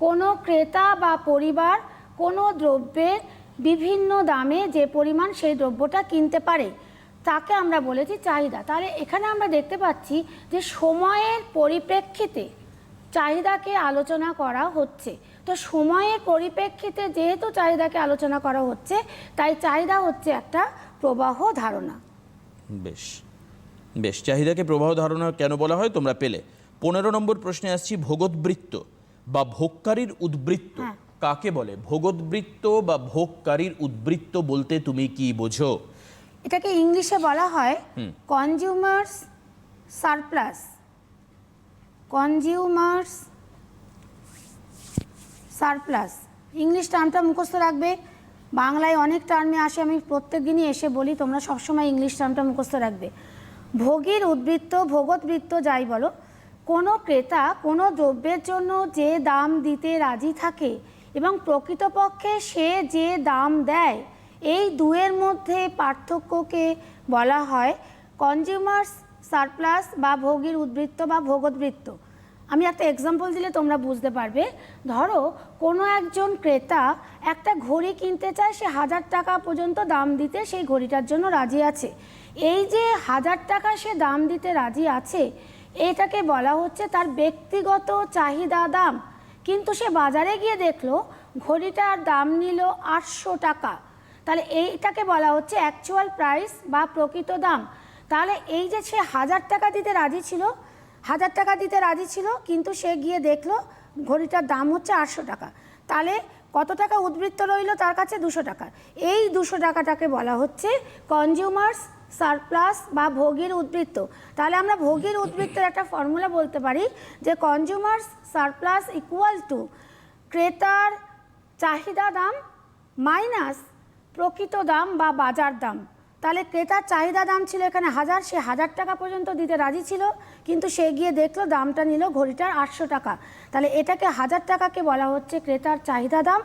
কোনো ক্রেতা বা পরিবার কোনো দ্রব্যের বিভিন্ন দামে যে পরিমাণ সেই দ্রব্যটা কিনতে পারে তাকে আমরা বলেছি চাহিদা। তাহলে এখানে আমরা দেখতে পাচ্ছি যে সময়ের পরিপ্রেক্ষিতে চাহিদাকে আলোচনা করা হচ্ছে। তো সময়ের পরিপ্রেক্ষিতে যেহেতু চাহিদাকে আলোচনা করা হচ্ছে তাই চাহিদা হচ্ছে একটা প্রবাহ ধারণা। বেশ বেশ, চাহিদাকে প্রবাহ ধারণা কেন বলা হয় তোমরা পেলে। 15 নম্বর প্রশ্নে আসছি, ভোগোদ্বৃত্ত বা ভোগকারীর উদ্বৃত্ত কাকে বলে? ভোগোদ্বৃত্ত বা ভোগকারীর উদ্বৃত্ত বলতে তুমি কি বোঝো? এটাকে ইংলিশে বলা হয় consumers surplus. Consumers surplus English টার্মটা মুখস্থ রাখবে। বাংলায় অনেক টার্মে আসে, আমি প্রত্যেক দিনই এসে বলি, তোমরা সবসময় ইংলিশ টার্মটা মুখস্থ রাখবে। ভোগীর উদ্বৃত্ত, ভোগোদ্বৃত্ত যাই বলো, কোনো ক্রেতা কোনো দ্রব্যের জন্য যে দাম দিতে রাজি থাকে এবং প্রকৃতপক্ষে সে যে দাম দেয়, এই দুয়ের মধ্যে পার্থক্যকে বলা হয় কনজিউমার্স সারপ্লাস বা ভোগীর উদ্বৃত্ত বা ভোগোদ্বৃত্ত। আমি একটা এক্সাম্পল দিলে তোমরা বুঝতে পারবে। ধরো কোনো একজন ক্রেতা একটা ঘড়ি কিনতে চায়, সে 1000 টাকা পর্যন্ত দাম দিতে সেই ঘড়িটার জন্য রাজি আছে। এই যে 1000 টাকা সে দাম দিতে রাজি আছে, এটাকে বলা হচ্ছে তার ব্যক্তিগত চাহিদা দাম। কিন্তু সে বাজারে গিয়ে দেখলো ঘড়িটার দাম নিল 800 টাকা, তাহলে এইটাকে বলা হচ্ছে অ্যাকচুয়াল প্রাইস বা প্রকৃত দাম। তাহলে এই যে সে 1000 টাকা দিতে রাজি ছিল, 1000 টাকা দিতে রাজি ছিল, কিন্তু সে গিয়ে দেখলো ঘড়িটার দাম হচ্ছে 800 টাকা, তাহলে কত টাকা উদ্বৃত্ত রইল তার কাছে? 200 টাকা। এই 200 টাকাটাকে বলা হচ্ছে কনজিউমার্স সারপ্লাস বা ভোগীর উদ্বৃত্ত। তাহলে আমরা ভোগীর উদ্বৃত্তের একটা ফর্মুলা বলতে পারি যে কনজিউমার্স সারপ্লাস ইকুয়াল টু ক্রেতার চাহিদা দাম মাইনাস প্রকৃত দাম বা বাজার দাম। তাহলে ক্রেতার চাহিদা দাম ছিল এখানে 1000, সে 1000 টাকা পর্যন্ত দিতে রাজি ছিল, কিন্তু সে গিয়ে দেখলো দামটা নিল ঘড়িটার 800 টাকা। তাহলে এটাকে 1000 টাকাকে বলা হচ্ছে ক্রেতার চাহিদা দাম,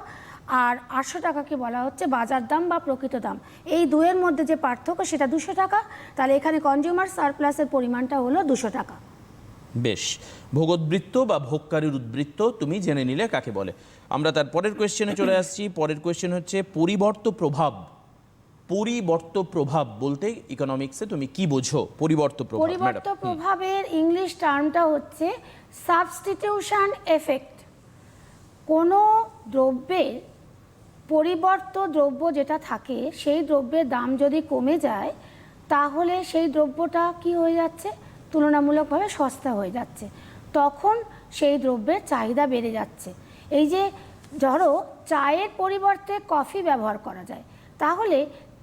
আর 800 টাকাকে বলা হচ্ছে বাজার দাম বা প্রকৃত দাম। এই দুয়ের মধ্যে যে পার্থক্য সেটা 200 টাকা। তাহলে এখানে কনজিউমার সারপ্লাসের পরিমাণটা হলো 200 টাকা। বেশ, ভোগোদ্বৃত্ত বা ভোগকারীর উদ্বৃত্ত তুমি জেনে নিলে কাকে বলে। আমরা তার পরের কোয়েশ্চেনে চলে আসছি। পরের কোয়েশ্চেন হচ্ছে পরিবর্ত প্রভাব। পরিবর্ত প্রভাব বলতে ইকোনমিক্সে তুমি কি বোঝো? পরিবর্ত প্রভাব, পরিবর্ত প্রভাবের ইংলিশ টার্মটা হচ্ছে সাবস্টিটিউশন এফেক্ট। কোনো দ্রব্যের পরিবর্ত দ্রব্য যেটা থাকে সেই দ্রব্যের দাম যদি কমে যায় তাহলে সেই দ্রব্যটা কি হয়ে যাচ্ছে? তুলনামূলকভাবে সস্তা হয়ে যাচ্ছে, তখন সেই দ্রব্যের চাহিদা বেড়ে যাচ্ছে। এই যে ধরো চায়ের পরিবর্তে কফি ব্যবহার করা যায়, তাহলে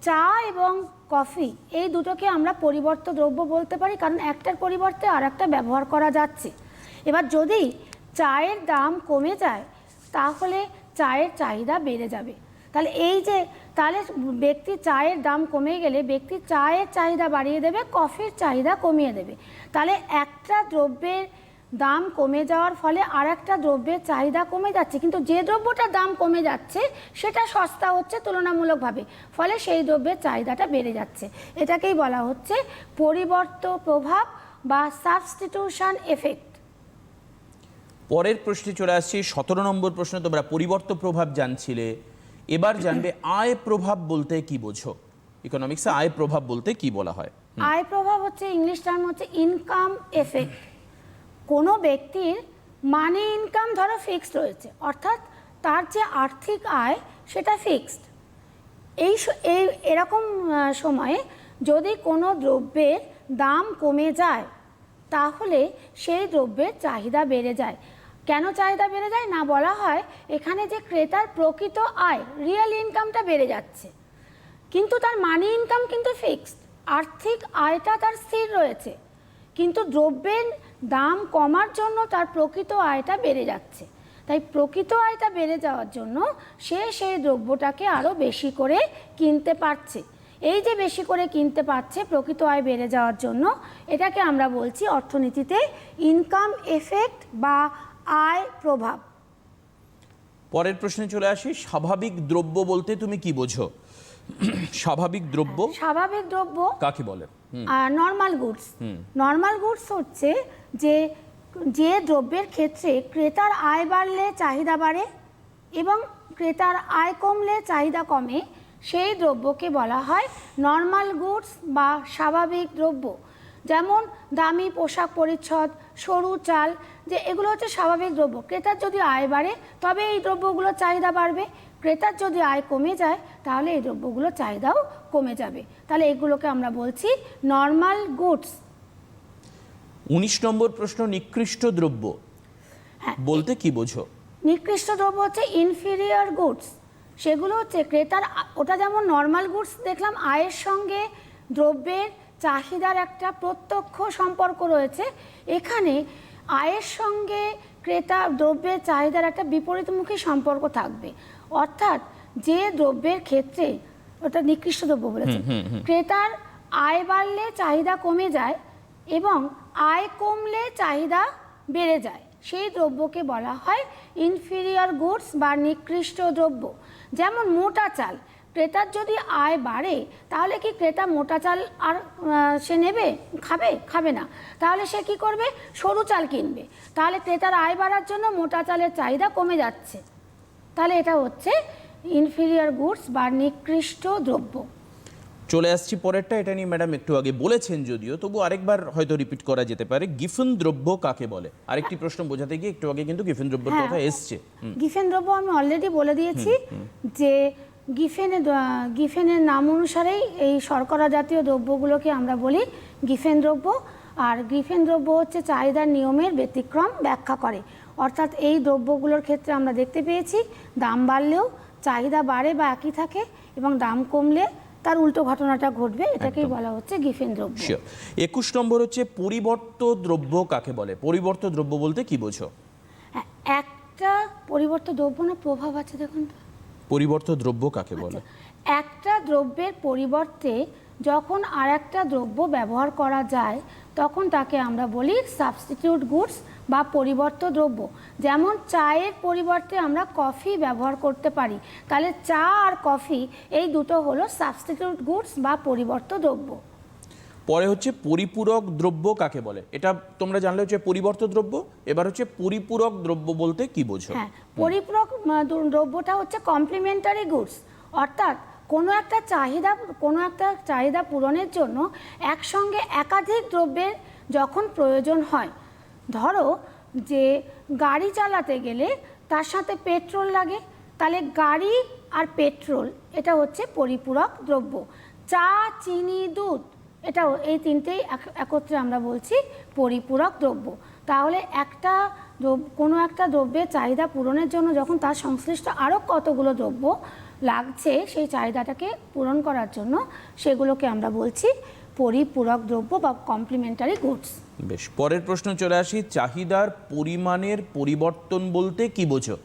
চা এবং কফি এই দুটোকে আমরা পরিবর্ত দ্রব্য বলতে পারি, কারণ একটার পরিবর্তে আর একটা ব্যবহার করা যাচ্ছে। এবার যদি চায়ের দাম কমে যায় তাহলে চায়ের চাহিদা বেড়ে যাবে। তাহলে ব্যক্তি চায়ের দাম কমে গেলে ব্যক্তি চায়ের চাহিদা বাড়িয়ে দেবে, কফির চাহিদা কমিয়ে দেবে। তাহলে একটা দ্রব্যের দাম কমে যাওয়ার ফলে আর একটা দ্রব্যের চাহিদা কমে যাচ্ছে, কিন্তু যে দ্রব্যটার দাম কমে যাচ্ছে সেটা সস্তা হচ্ছে তুলনামূলকভাবে, ফলে সেই দ্রব্যের চাহিদাটা বেড়ে যাচ্ছে। এটাকেই বলা হচ্ছে পরিবর্ত প্রভাব বা সাবস্টিটিউশন এফেক্ট। পরের প্রশ্নে চলে আসছি 17 নম্বর প্রশ্ন। তোমরা পরিবর্ত প্রভাব জানছিলে, এবার জানবে আয় প্রভাব বলতে কি বোঝো। ইকোনমিক্সে আয় প্রভাব বলতে কি বলা হয়? আয় প্রভাব হচ্ছে ইংলিশ টার্ম হচ্ছে ইনকাম এফেক্ট। কোনো ব্যক্তির মানি ইনকাম ধরো ফিক্সড রয়েছে, অর্থাৎ তার যে আর্থিক আয় সেটা ফিক্সড। এরকম সময়ে যদি কোনো দ্রব্যের দাম কমে যায় তাহলে সেই দ্রব্যের চাহিদা বেড়ে যায়। কেন চাহিদা বেড়ে যায় না, বলা হয় এখানে যে ক্রেতার প্রকৃত আয় রিয়েল ইনকামটা বেড়ে যাচ্ছে, কিন্তু তার মানি ইনকাম কিন্তু ফিক্সড, আর্থিক আয়টা তার স্থির রয়েছে, কিন্তু দ্রব্যের দাম কমার জন্য তার প্রকৃত আয়টা বেড়ে যাচ্ছে। তাই প্রকৃত আয়টা বেড়ে যাওয়ার জন্য সে সেই দ্রব্যটাকে আরও বেশি করে কিনতে পারছে। এই যে বেশি করে কিনতে পারছে প্রকৃত আয় বেড়ে যাওয়ার জন্য, এটাকে আমরা বলছি অর্থনীতিতে ইনকাম এফেক্ট বা আয় প্রভাব। পরের প্রশ্নে চলে আসি, স্বাভাবিক দ্রব্য বলতে তুমি কি বোঝো? স্বাভাবিক দ্রব্য কাকে বলে? Normal goods. নর্মাল গুডস হচ্ছে যে দ্রব্যের ক্ষেত্রে ক্রেতার আয় বাড়লে চাহিদা বাড়ে এবং ক্রেতার আয় কমলে চাহিদা কমে, সেই দ্রব্যকে বলা হয় নর্মাল গুডস বা স্বাভাবিক দ্রব্য। যেমন দামি পোশাক পরিচ্ছদ, সরু চাল, যে এগুলো হচ্ছে স্বাভাবিক দ্রব্য। ক্রেতার যদি আয় বাড়ে তবে এই দ্রব্যগুলোর চাহিদা বাড়বে, ক্রেতার যদি আয় কমে যায় তাহলে এই দ্রব্যগুলোর চাহিদাও কমে যাবে। তাহলে এগুলোকে আমরা বলছি নর্মাল গুডস। 19 নম্বর প্রশ্ন, নিকৃষ্ট দ্রব্য বলতে কি বোঝো? নিকৃষ্ট দ্রব্য হচ্ছে ইনফিরিয়র গুডস। সেগুলো হচ্ছে ক্রেতার, ওটা যেমন নর্মাল গুডস দেখলাম আয়ের সঙ্গে দ্রব্যের চাহিদার একটা প্রত্যক্ষ সম্পর্ক রয়েছে, এখানে আয়ের সঙ্গে ক্রেতা দ্রব্যের চাহিদার একটা বিপরীতমুখী সম্পর্ক থাকবে। অর্থাৎ যে দ্রব্যের ক্ষেত্রে, ওটা নিকৃষ্ট দ্রব্য বলেছে, ক্রেতার আয় বাড়লে চাহিদা কমে যায় এবং আয় কমলে চাহিদা বেড়ে যায়, সেই দ্রব্যকে বলা হয় ইনফিরিয়র গুডস বা নিকৃষ্ট দ্রব্য। যেমন মোটা চাল, ক্রেতার যদি আয় বাড়ে তাহলে কি ক্রেতা মোটা চাল আর সে নেবে, খাবে না, তাহলে সে কি করবে, সরু চাল কিনবে। তাহলে ক্রেতার আয় বাড়ার জন্য মোটা চালের চাহিদা কমে যাচ্ছে। তাহলে এটা হচ্ছে ইনফিরিয়র গুডস বা নিকৃষ্ট দ্রব্য। চলে আসছি পরেরটা, এটা নিয়ে ম্যাডাম একটু আগে বলেছেন যদিও, তবু আরেকবার হয়তো রিপিট করা যেতে পারে। গিফেন দ্রব্য কাকে বলে? আরেকটি প্রশ্ন বোঝাতে গিয়ে একটু আগে কিন্তু গিফেন দ্রব্যের কথা এসছে। গিফেন দ্রব্য আমি অলরেডি বলে দিয়েছি যে গিফেনের নাম অনুসারেই এই শর্করা জাতীয় দ্রব্যগুলোকে আমরা বলি গিফেন দ্রব্য। আর গিফেন দ্রব্য হচ্ছে চাহিদার নিয়মের ব্যতিক্রম ব্যাখ্যা করে। অর্থাৎ এই দ্রব্যগুলোর ক্ষেত্রে আমরা দেখতে পেয়েছি দাম বাড়লেও চাহিদা বাড়ে বা একই থাকে এবং দাম কমলে তার উল্টো ঘটনাটা ঘটবে, এটাকেই বলা হচ্ছে গিফেন দ্রব্য। 21 নম্বর হচ্ছে পরিবর্ত দ্রব্য কাকে বলে? পরিবর্ত দ্রব্য বলতে কি বোঝো? একটা পরিবর্ত দ্রব্য না প্রভাব আছে, দেখুন তো। পরিবর্ত দ্রব্য কাকে বলে? একটা দ্রব্যের পরিবর্তে যখন আর একটা দ্রব্য ব্যবহার করা যায় তখন তাকে আমরা বলি সাবস্টিটিউট গুডস বা পরিবর্ত দ্রব্য। যেমন চায়ের পরিবর্তে আমরা কফি ব্যবহার করতে পারি, তাহলে চা আর কফি এই দুটো হলো সাবস্টিটিউট গুডস বা পরিবর্ত দ্রব্য। পরে হচ্ছে পরিপূরক দ্রব্য কাকে বলে? এটা তোমরা জানলে হচ্ছে পরিবর্ত দ্রব্য। এবার হচ্ছে পরিপূরক দ্রব্য বলতে কি বোঝো? হ্যাঁ, পরিপূরক দ্রব্যটা হচ্ছে কমপ্লিমেন্টারি গুডস। অর্থাৎ কোনো একটা চাহিদা পূরণের জন্য একসঙ্গে একাধিক দ্রব্যের যখন প্রয়োজন হয়, ধরো যে গাড়ি চালাতে গেলে তার সাথে পেট্রোল লাগে, তাহলে গাড়ি আর পেট্রোল এটা হচ্ছে পরিপূরক দ্রব্য। চা, চিনি, দুধ এটাও, এই তিনটেই একত্রে আমরা বলছি পরিপূরক দ্রব্য। তাহলে কোনো একটা দ্রব্যের চাহিদা পূরণের জন্য যখন তার সংশ্লিষ্ট আরও কতগুলো দ্রব্য লাগছে সেই চাহিদাটাকে পূরণ করার জন্য সেগুলোকে আমরা বলছি পরিপূরক দ্রব্য বা কমপ্লিমেন্টারি গুডস। বেশ, পরের প্রশ্ন চলে আসি। চাহিদার পরিমাণের পরিবর্তন বলতে কি বোঝো?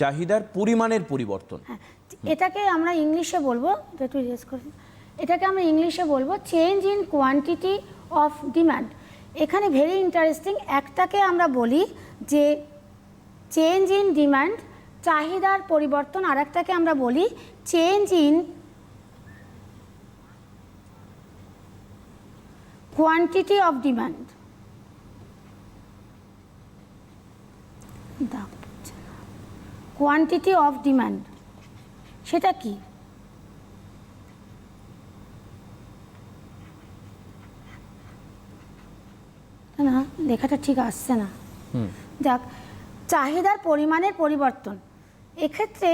চাহিদার পরিমাণের পরিবর্তন। হ্যাঁ, এটাকে আমরা ইংলিশে বলবো, একটু জিজ্ঞেস করি, এটাকে আমরা ইংলিশে বলবো change in quantity of demand. এখানে ভেরি ইন্টারেস্টিং, একটাকে আমরা বলি যে চেঞ্জ ইন ডিমান্ড, চাহিদার পরিবর্তন, আর একটাকে আমরা বলি change in quantity of demand. Quantity of demand সেটা কি? না, লেখাটা ঠিক আসছে না। যাক, চাহিদার পরিমাণের পরিবর্তন। এক্ষেত্রে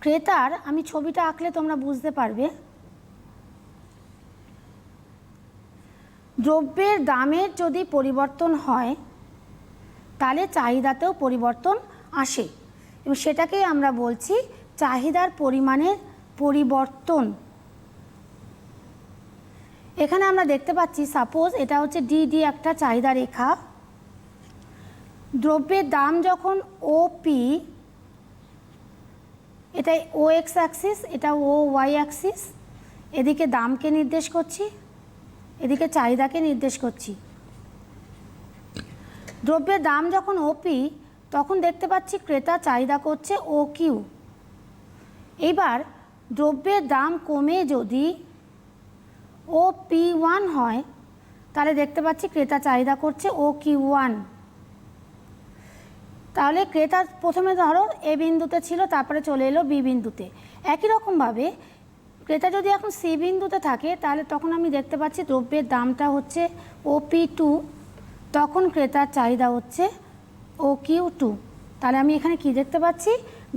ক্রেতার, আমি ছবিটা আঁকলে তোমরা বুঝতে পারবে, দ্রব্যের দামের যদি পরিবর্তন হয় তাহলে চাহিদাতেও পরিবর্তন আসে, এবং সেটাকেই আমরা বলছি চাহিদার পরিমাণের পরিবর্তন। এখানে আমরা দেখতে পাচ্ছি, সাপোজ এটা হচ্ছে ডিডি একটা চাহিদা রেখা, দ্রব্যের দাম যখন ওপি, এটা ও এক্স অ্যাক্সিস, এটা ও ওয়াই অ্যাক্সিস, এদিকে দামকে নির্দেশ করছি, এদিকে চাহিদাকে নির্দেশ করছি। দ্রব্যের দাম যখন ওপি তখন দেখতে পাচ্ছি ক্রেতা চাহিদা করছে ও কিউ। এইবার দ্রব্যের দাম কমে যদি ও পি ওয়ান হয় তাহলে দেখতে পাচ্ছি ক্রেতা চাহিদা করছে ও কিউ ওয়ান। তাহলে ক্রেতা প্রথমে ধরো এ বিন্দুতে ছিল, তারপরে চলে এলো বি বিন্দুতে। একই রকমভাবে ক্রেতা যদি এখন সি বিন্দুতে থাকে তাহলে তখন আমি দেখতে পাচ্ছি দ্রব্যের দামটা হচ্ছে ও পি টু, তখন ক্রেতার চাহিদা হচ্ছে ও কিউ টু। তাহলে আমি এখানে কি দেখতে পাচ্ছি?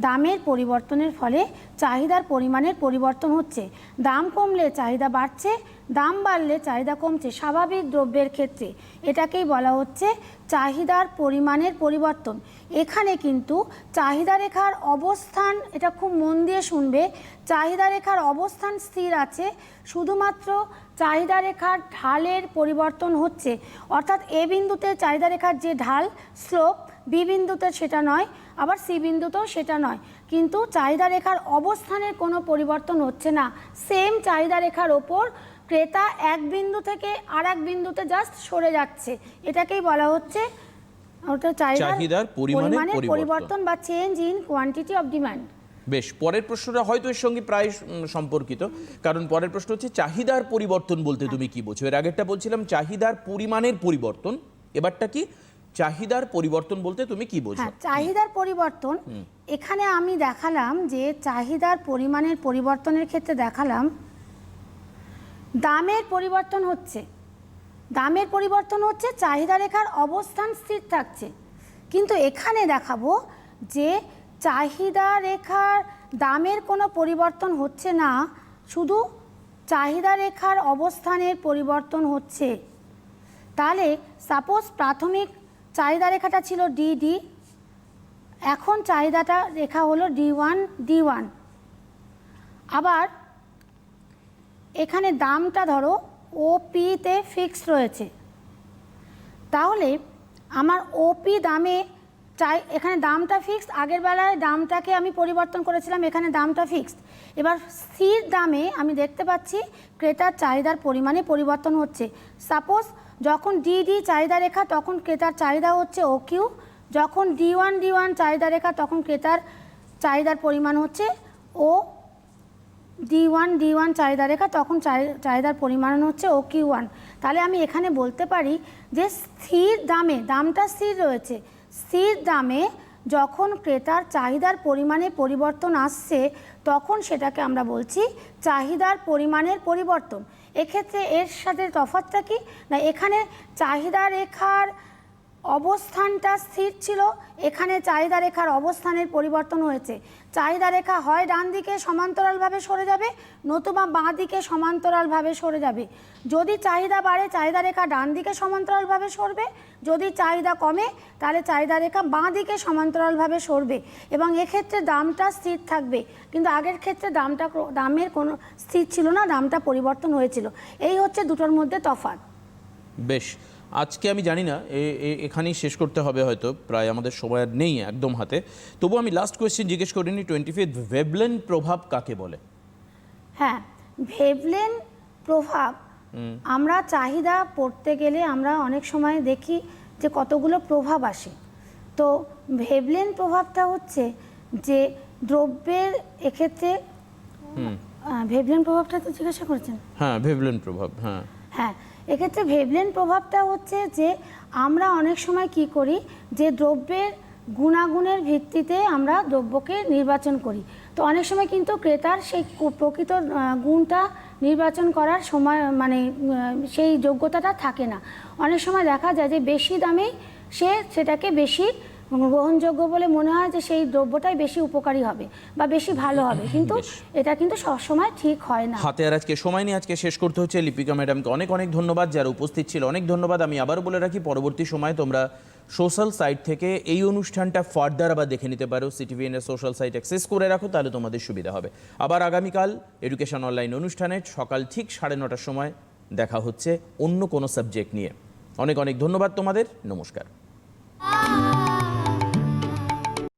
দামের পরিবর্তনের ফলে চাহিদার পরিমাণের পরিবর্তন হচ্ছে। দাম কমলে চাহিদা বাড়ছে, দাম বাড়লে চাহিদা কমছে, স্বাভাবিক দ্রব্যের ক্ষেত্রে। এটাকেই বলা হচ্ছে চাহিদার পরিমাণের পরিবর্তন। এখানে কিন্তু চাহিদা রেখার অবস্থান, এটা খুব মন দিয়ে শুনবে, চাহিদা রেখার অবস্থান স্থির আছে, শুধুমাত্র চাহিদা রেখার ঢালের পরিবর্তন হচ্ছে। অর্থাৎ এ বিন্দুতে চাহিদা রেখার যে ঢাল, স্লোপ, বি বিন্দুতে সেটা নয়, আবার সি বিন্দুতেও সেটা নয়, কিন্তু চাহিদা রেখার অবস্থানের কোনো পরিবর্তন হচ্ছে না। সেম চাহিদা রেখার ওপর ক্রেতা এক বিন্দু থেকে আর এক বিন্দুতে জাস্ট সরে যাচ্ছে। এটাকেই বলা হচ্ছে ওটা চাহিদার পরিমাণের পরিবর্তন বা change in quantity of demand. বেশ, পরের প্রশ্নটা হয়তো এর সঙ্গে প্রায় সম্পর্কিত, কারণ পরের প্রশ্ন হচ্ছে চাহিদার পরিবর্তন বলতে তুমি কি বোঝো? এর আগেরটা বলছিলাম চাহিদার পরিমাণের পরিবর্তন, এবারটা কি চাহিদার পরিবর্তন বলতে তুমি কি বোঝো? হ্যাঁ, চাহিদার পরিবর্তন, এখানে আমি দেখালাম যে চাহিদার পরিমাণের পরিবর্তনের ক্ষেত্রে দেখালাম দামের পরিবর্তন হচ্ছে, দামের পরিবর্তন হচ্ছে, চাহিদা রেখার অবস্থান স্থির থাকছে। কিন্তু এখানে দেখাবো যে চাহিদা রেখার দামের কোনো পরিবর্তন হচ্ছে না, শুধু চাহিদা রেখার অবস্থানের পরিবর্তন হচ্ছে। তাহলে সাপোজ প্রাথমিক চাহিদা রেখাটা ছিল ডিডি, এখন চাহিদাটা রেখা হলো ডি1। আবার এখানে দামটা ধরো ওপিতে ফিক্সড রয়েছে, তাহলে আমার ওপি দামে এখানে দামটা ফিক্সড, আগের বেলায় দামটাকে আমি পরিবর্তন করেছিলাম, এখানে দামটা ফিক্সড। এবার স্থির দামে আমি দেখতে পাচ্ছি ক্রেতার চাহিদার পরিমাণে পরিবর্তন হচ্ছে। সাপোজ যখন ডিডি চাহিদা রেখা তখন ক্রেতার চাহিদা হচ্ছে ও কিউ, যখন ডি1 চাহিদা রেখা তখন ক্রেতার চাহিদার পরিমাণ হচ্ছে ও ডি1 চাহিদা রেখা তখন চাহিদার পরিমাণ হচ্ছে ও কিউ ওয়ান। তাহলে আমি এখানে বলতে পারি যে স্থির দামে, দামটা স্থির রয়েছে, স্থির দামে যখন ক্রেতার চাহিদার পরিমাণে পরিবর্তন আসছে তখন সেটাকে আমরা বলছি চাহিদার পরিমাণের পরিবর্তন। এক্ষেত্রে এর সাথে তফাৎটা কি না, এখানে চাহিদা রেখার অবস্থানটা স্থির ছিল, এখানে চাহিদা রেখার অবস্থানের পরিবর্তন হয়েছে। চাহিদা রেখা হয় ডান দিকে সমান্তরালভাবে সরে যাবে, নতুবা বাঁ দিকে সমান্তরালভাবে সরে যাবে। যদি চাহিদা বাড়ে চাহিদা রেখা ডান দিকে সমান্তরালভাবে সরবে, যদি চাহিদা কমে তাহলে চাহিদা রেখা বাঁ দিকে সমান্তরালভাবে সরবে, এবং এক্ষেত্রে দামটা স্থির থাকবে। কিন্তু আগের ক্ষেত্রে দামের কোনো স্থির ছিল না, দামটা পরিবর্তন হয়েছিল। এই হচ্ছে দুটোর মধ্যে তফাৎ। বেশ, আজকে আমি জানি না এখানেই শেষ করতে হবে, হয়তো প্রায় আমাদের সময় আর নেই একদম হাতে। তবু আমি লাস্ট কোয়েশ্চেন জিজ্ঞেস করিনি, 25th ভেবলেন প্রভাব কাকে বলে? হ্যাঁ, ভেবলেন প্রভাব, আমরা চাহিদা পড়তে গেলে আমরা অনেক সময় দেখি যে কতগুলো প্রভাব আসে। তো ভেবলেন প্রভাবটা হচ্ছে যে দ্রব্যের এক্ষেত্রে, ভেবলেন প্রভাবটা তো জিজ্ঞাসা করেছেন। হ্যাঁ, ভেবলেন প্রভাব, হ্যাঁ হ্যাঁ, এক্ষেত্রে ভেবলেন প্রভাবটা হচ্ছে যে আমরা অনেক সময় কি করি, যে দ্রব্যের গুণাগুণের ভিত্তিতে আমরা দ্রব্যকে নির্বাচন করি। তো অনেক সময় কিন্তু ক্রেতার সেই প্রকৃত গুণটা নির্বাচন করার সময় মানে সেই যোগ্যতাটা থাকে না। অনেক সময় দেখা যায় যে বেশি দামেই সেটাকে বেশি গ্রহণযোগ্য বলে মনে হয়, যে সেই দ্রব্যটাই বেশি উপকারী হবে বা বেশি ভালো হবে, কিন্তু এটা কিন্তু সবসময় ঠিক হয় না। হাতে আর আজকে সময় নিয়ে আজকে শেষ করতে হচ্ছে। লিপিকা ম্যাডামকে অনেক অনেক ধন্যবাদ, যারা উপস্থিত ছিল অনেক ধন্যবাদ। আমি আবারও বলে রাখি, পরবর্তী সময়ে তোমরা সোশ্যাল সাইট থেকে এই অনুষ্ঠানটা ফার্দার আবার দেখে নিতে পারো। সিটিভিএন এর সোশ্যাল সাইট অ্যাক্সেস করে রাখো, তাহলে তোমাদের সুবিধা হবে। আবার আগামীকাল এডুকেশন অনলাইন অনুষ্ঠানে সকাল ঠিক 9:30টার সময় দেখা হচ্ছে অন্য কোনো সাবজেক্ট নিয়ে। অনেক অনেক ধন্যবাদ তোমাদের, নমস্কার।